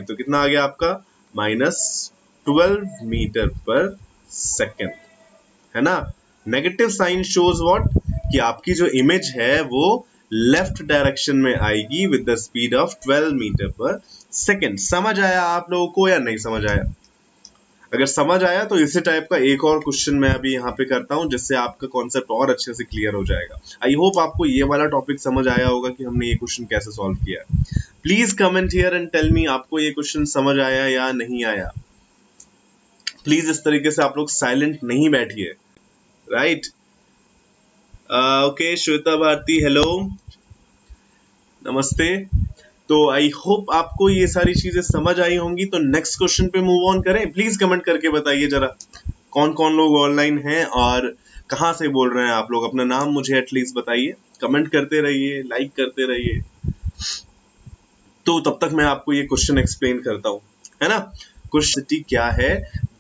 तो कितना आ गया आपका -12 मीटर पर सेकेंड, है ना। नेगेटिव साइन शोज व्हाट, कि आपकी जो इमेज है वो लेफ्ट डायरेक्शन में आएगी with the speed of 12 metre पर सेकेंड। समझ आया आप लोगों को या नहीं समझ आया? अगर समझ आया तो इसी टाइप का एक और क्वेश्चन मैं अभी यहाँ पे करता हूँ, जिससे आपका कॉन्सेप्ट और अच्छे से क्लियर हो जाएगा। आई होप आपको ये वाला टॉपिक समझ आया होगा कि हमने ये क्वेश्चन कैसे सॉल्व किया। Please comment here and tell me आपको ये क्वेश्चन समझ आया या नहीं आया। प्लीज इस तरीके से आप लोग साइलेंट नहीं बैठिए, right. Okay, Shweta Bharati hello, नमस्ते। तो आई होप आपको ये सारी चीजें समझ आई होंगी। तो नेक्स्ट क्वेश्चन पे मूव ऑन करें। प्लीज कमेंट करके बताइए जरा कौन कौन लोग ऑनलाइन हैं और कहाँ से बोल रहे हैं आप लोग। अपना नाम मुझे एटलीस्ट बताइए, कमेंट करते रहिए, लाइक करते रहिए। तो तब तक मैं आपको ये क्वेश्चन एक्सप्लेन करता हूँ, है ना। क्वेश्चन क्या है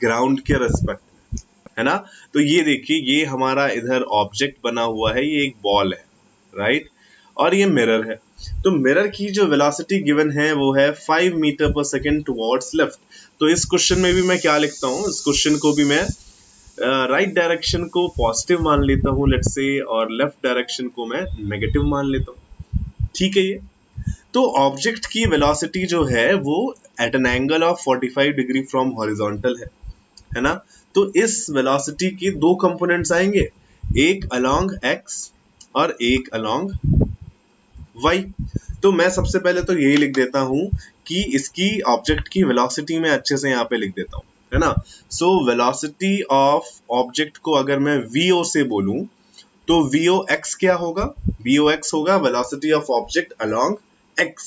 ग्राउंड के रेस्पेक्ट, है ना। तो ये देखिए, ये हमारा इधर ऑब्जेक्ट बना हुआ है, ये एक बॉल है, राइट, और ये मिरर है। तो मिरर की जो वेलोसिटी गिवन है वो है 5 मीटर पर सेकेंड टुवर्ड्स लेफ्ट। तो इस क्वेश्चन में भी मैं क्या लिखता हूँ, इस क्वेश्चन को भी मैं राइट डायरेक्शन को पॉजिटिव मान लेता हूँ लेट्स से, और लेफ्ट डायरेक्शन को मैं नेगेटिव मान लेता हूँ, ठीक है। ये तो ऑब्जेक्ट की वेलोसिटी जो है वो at an angle of 45 degree from horizontal है ना। तो इस वेलोसिटी के दो कंपोनेंट्स आएंगे, एक अलोंग x और एक अलोंग y। तो मैं सबसे पहले तो यही लिख देता हूं कि इसकी ऑब्जेक्ट की वेलोसिटी में अच्छे से यहाँ पे लिख देता हूं, है ना। सो वेलोसिटी ऑफ ऑब्जेक्ट को अगर मैं vo से बोलूं तो vox क्या होगा, vox होगा velocity of object along x।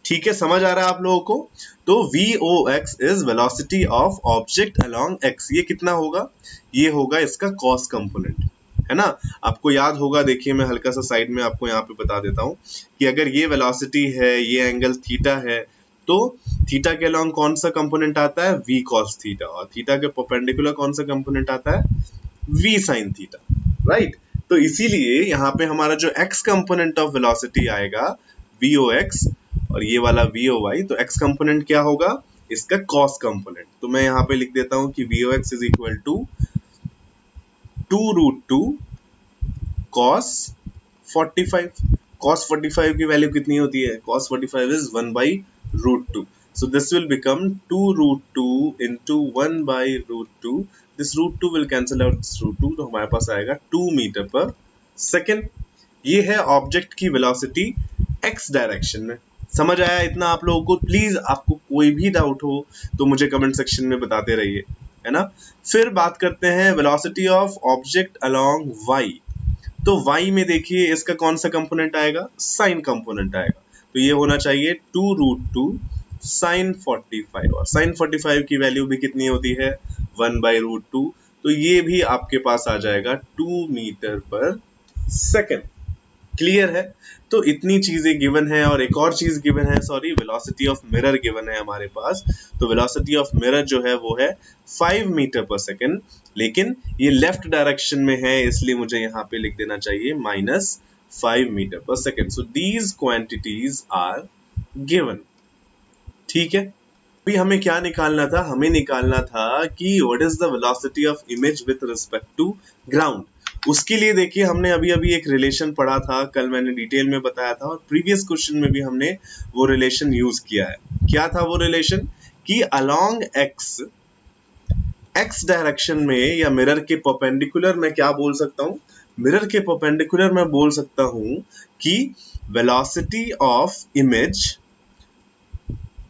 ठीक है, समझ आ रहा है आप लोगों को। तो vox is velocity of object along x। ये कितना होगा, ये होगा इसका कॉस कंपोनेंट, है ना। आपको याद होगा, देखिए मैं हल्का सा साइड में आपको यहाँ पे बता देता हूँ कि अगर ये वेलोसिटी है, ये एंगल थीटा है, तो थीटा के अलोंग कौन सा कंपोनेंट आता है, v cos थीटा, और थीटा के परपेंडिकुलर कौन सा कंपोनेंट आता है, v sin थीटा, राइट। तो इसीलिए यहाँ पे हमारा जो x कंपोनेंट ऑफ वेलोसिटी आएगा vox, और ये वाला voy, तो x कंपोनेंट क्या होगा, इसका cos कंपोनेंट। तो मैं यहाँ पे लिख देता हूँ कि vox is equal to 2√2 cos 45। cos 45 की वैल्यू कितनी होती है, cos 45 is 1/√2। So this will become 2√2 into 1/√2. This √2 will cancel out this √2, तो हमारे पास आएगा 2 मीटर पर सेकेंड। ये है ऑब्जेक्ट की वेलोसिटी x डायरेक्शन में। समझ आया इतना आप लोगों को। प्लीज आपको कोई भी डाउट हो तो मुझे कमेंट सेक्शन में बताते रहिए, है ना। फिर बात करते हैं velocity of object along y। तो y में देखिए इसका कौन सा कंपोनेंट आएगा, साइन कंपोनेंट आएगा। तो ये होना चाहिए 2√2 sin 45, और sin 45 की वैल्यू भी कितनी होती है, 1/√2। तो ये भी आपके पास आ जाएगा 2 मीटर पर सेकेंड। क्लियर है। तो इतनी चीजें गिवन है, और एक और चीज गिवन है, sorry, velocity of mirror given है हमारे पास। तो वेलोसिटी ऑफ मिरर जो है वो है 5 मीटर पर सेकेंड, लेकिन ये लेफ्ट डायरेक्शन में है, इसलिए मुझे यहाँ पे लिख देना चाहिए -5 मीटर पर second. So these quantities are given, ठीक है। अभी हमें क्या निकालना था, हमें निकालना था कि what is the velocity of image with respect to ground. उसके लिए देखिए हमने अभी अभी एक रिलेशन पढ़ा था, कल मैंने डिटेल में बताया था, और प्रीवियस क्वेश्चन में भी हमने वो रिलेशन यूज किया है। क्या था वो रिलेशन, कि अलोंग x डायरेक्शन में या मिरर के परपेंडिकुलर मैं क्या बोल सकता हूँ, मिरर के परपेंडिकुलर मैं बोल सकता हूँ कि velocity of image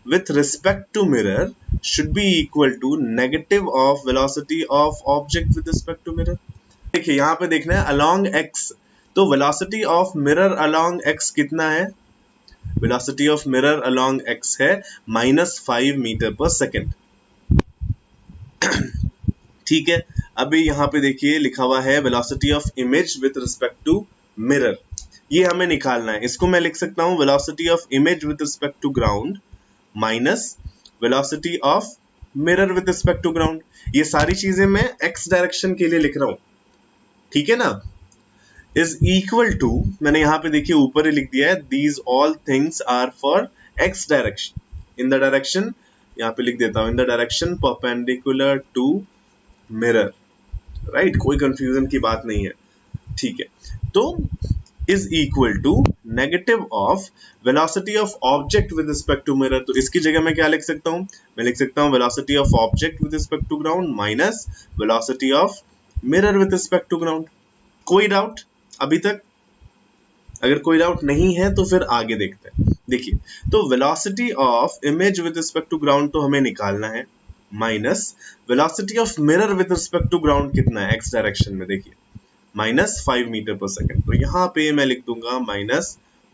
with respect to mirror should be equal to negative of velocity of object with respect to mirror। देखिए यहाँ पे देखना है along x, तो velocity of mirror along x कितना है, velocity of mirror along x है -5 metre पर सेकेंड। ठीक है, अभी यहाँ पे देखिए लिखा हुआ है velocity of image with respect to mirror, ये हमें निकालना है। इसको मैं लिख सकता हूँ velocity of image with respect to ground minus velocity of mirror with respect to ground. ये सारी चीजें मैं x डायरेक्शन के लिए लिख रहा हूं, ठीक है ना। इज इक्वल टू, मैंने यहां पे देखिए ऊपर ही लिख दिया है, these all things are for x direction, in the direction, यहां पे लिख देता हूं, in the direction perpendicular to mirror, right, कोई कंफ्यूजन की बात नहीं है, ठीक है। तो is equal to negative of velocity of object with respect to mirror। तो इसकी जगह मैं क्या लिख सकता हूँ, मैं लिख सकता हूँ velocity of object with respect to ground minus velocity of mirror with respect to ground। कोई डाउट अभी तक? अगर कोई डाउट नहीं है तो फिर आगे देखते हैं। देखिए, तो velocity of image with respect to ground तो हमें निकालना है, minus velocity of mirror with respect to ground कितना है x डायरेक्शन में, देखिए -5 मीटर पर सेकेंड। तो यहाँ पे मैं लिख दूंगा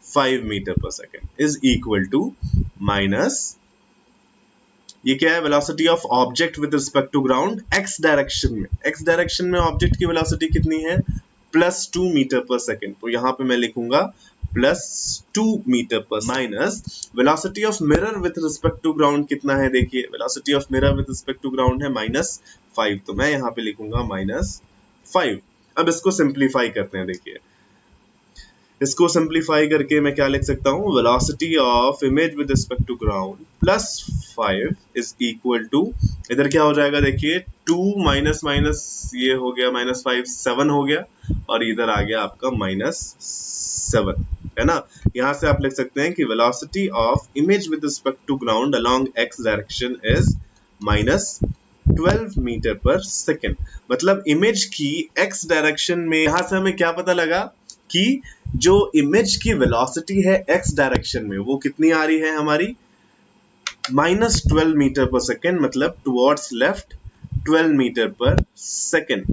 5 मीटर पर second is equal to minus, ये क्या है, velocity of object with respect to ground x direction में। एक्स डायरेक्शन में ऑब्जेक्ट की वेलोसिटी कितनी है, +2 मीटर पर सेकेंड। तो यहां पे मैं लिखूंगा +2 मीटर पर, minus velocity of mirror with respect to ground कितना है, देखिए velocity of mirror with respect to ground है -5, तो मैं यहां पे लिखूंगा -5। अब इसको सिंप्लीफाई करते हैं, देखिए इसको सिंप्लीफाई करके मैं क्या लिख सकता हूँ, velocity of image with respect to ground +5 is equal to, इधर क्या हो जाएगा, देखिए 2 माइनस माइनस ये हो गया -5, 7 हो गया, और इधर आ गया आपका -7, है ना। यहां से आप लिख सकते हैं कि velocity of image with respect to ground along x direction is -12 metre पर सेकेंड। मतलब इमेज की एक्स डायरेक्शन में, यहां से हमें क्या पता लगा कि जो इमेज की वेलोसिटी है एक्स डायरेक्शन में वो कितनी आ रही है हमारी, -12 मीटर पर सेकेंड, मतलब टुवर्ड्स लेफ्ट 12 मीटर पर सेकेंड।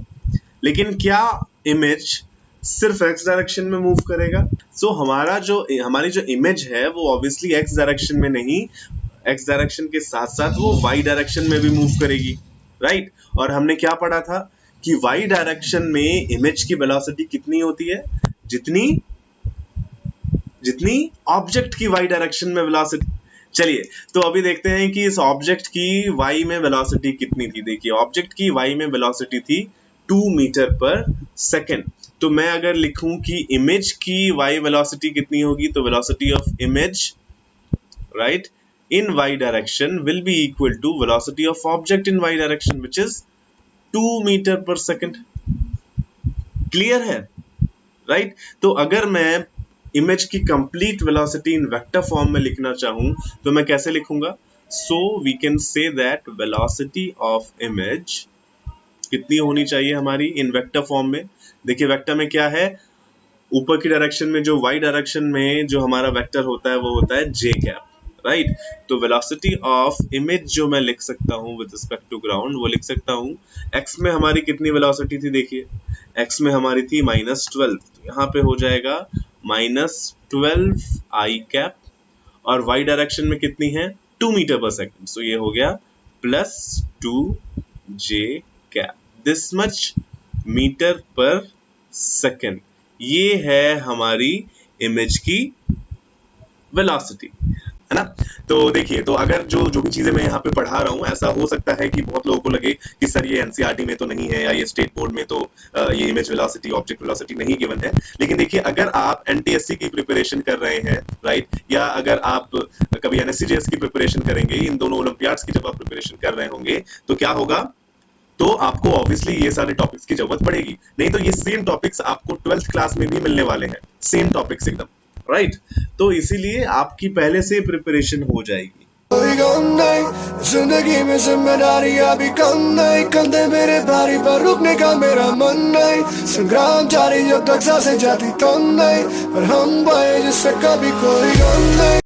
लेकिन क्या इमेज सिर्फ एक्स डायरेक्शन में मूव करेगा? सो हमारी जो इमेज है वो ऑब्वियसली एक्स डायरेक्शन में नहीं, एक्स डायरेक्शन के साथ साथ वो वाई डायरेक्शन में भी मूव करेगी, राइट। और हमने क्या पढ़ा था कि वाई डायरेक्शन में इमेज की वेलोसिटी कितनी होती है, जितनी ऑब्जेक्ट की वाई डायरेक्शन में वेलोसिटी। चलिए तो अभी देखते हैं कि इस ऑब्जेक्ट की वाई में वेलोसिटी कितनी थी। देखिए ऑब्जेक्ट की वाई में वेलोसिटी थी 2 मीटर पर सेकेंड। तो मैं अगर लिखूं कि इमेज की वाई वेलोसिटी कितनी होगी, तो velocity of image, right, in y direction will be equal to velocity of object in y direction which is 2 metre पर सेकेंड। क्लियर है, राइट। तो अगर मैं इमेज की complete velocity in vector form में लिखना चाहूं तो मैं कैसे लिखूंगा, so we can say that velocity of image कितनी होनी चाहिए हमारी इन वेक्टर फॉर्म में। देखिए वेक्टर में क्या है, ऊपर की डायरेक्शन में जो वाई डायरेक्शन में जो हमारा वेक्टर होता है वो होता है जे कैप, राइट। तो वेलोसिटी ऑफ इमेज जो मैं लिख सकता हूँ विद रिस्पेक्ट टू ग्राउंड, वो लिख सकता हूँ, एक्स में हमारी कितनी वेलोसिटी थी, देखिए एक्स में हमारी थी -12, तो यहाँ पे हो जाएगा -12 आई कैप, और वाई डायरेक्शन में कितनी है 2 मीटर पर सेकेंड, सो ये हो गया +2 जे कैप, दिस मच मीटर पर सेकेंड। ये है हमारी इमेज की वेलोसिटी, है ना। तो देखिए, तो अगर जो भी चीजें मैं यहाँ पे पढ़ा रहा हूँ, ऐसा हो सकता है कि बहुत लोगों को लगे कि सर ये एनसीईआरटी में तो नहीं है, या ये स्टेट बोर्ड में तो ये इमेज वेलोसिटी, ऑब्जेक्ट वेलोसिटी नहीं गिवन है। लेकिन देखिए अगर आप एनटीएससी की प्रिपरेशन कर रहे हैं, राइट, या अगर आप कभी एनएससीजेएस की प्रिपरेशन करेंगे, इन दोनों ओलंपियाड्स की जब आप प्रिपरेशन कर रहे होंगे, तो क्या होगा, तो आपको ऑब्वियसली ये सारे टॉपिक्स की जरूरत पड़ेगी। नहीं तो ये सेम टॉपिक्स आपको 12th क्लास में भी मिलने वाले हैं, सेम टॉपिक्स एकदम, राइट। तो इसीलिए आपकी पहले से प्रिपरेशन हो जाएगी। कोई गम नहीं, जिंदगी में जिम्मेदारियां भी कम नहीं, कंधे मेरे भारी पर रुकने का मेरा मन नहीं, संग्राम जारी जब तक सांसें जाती थम नहीं, पर हम पाए जिससे कभी कोई गम नहीं।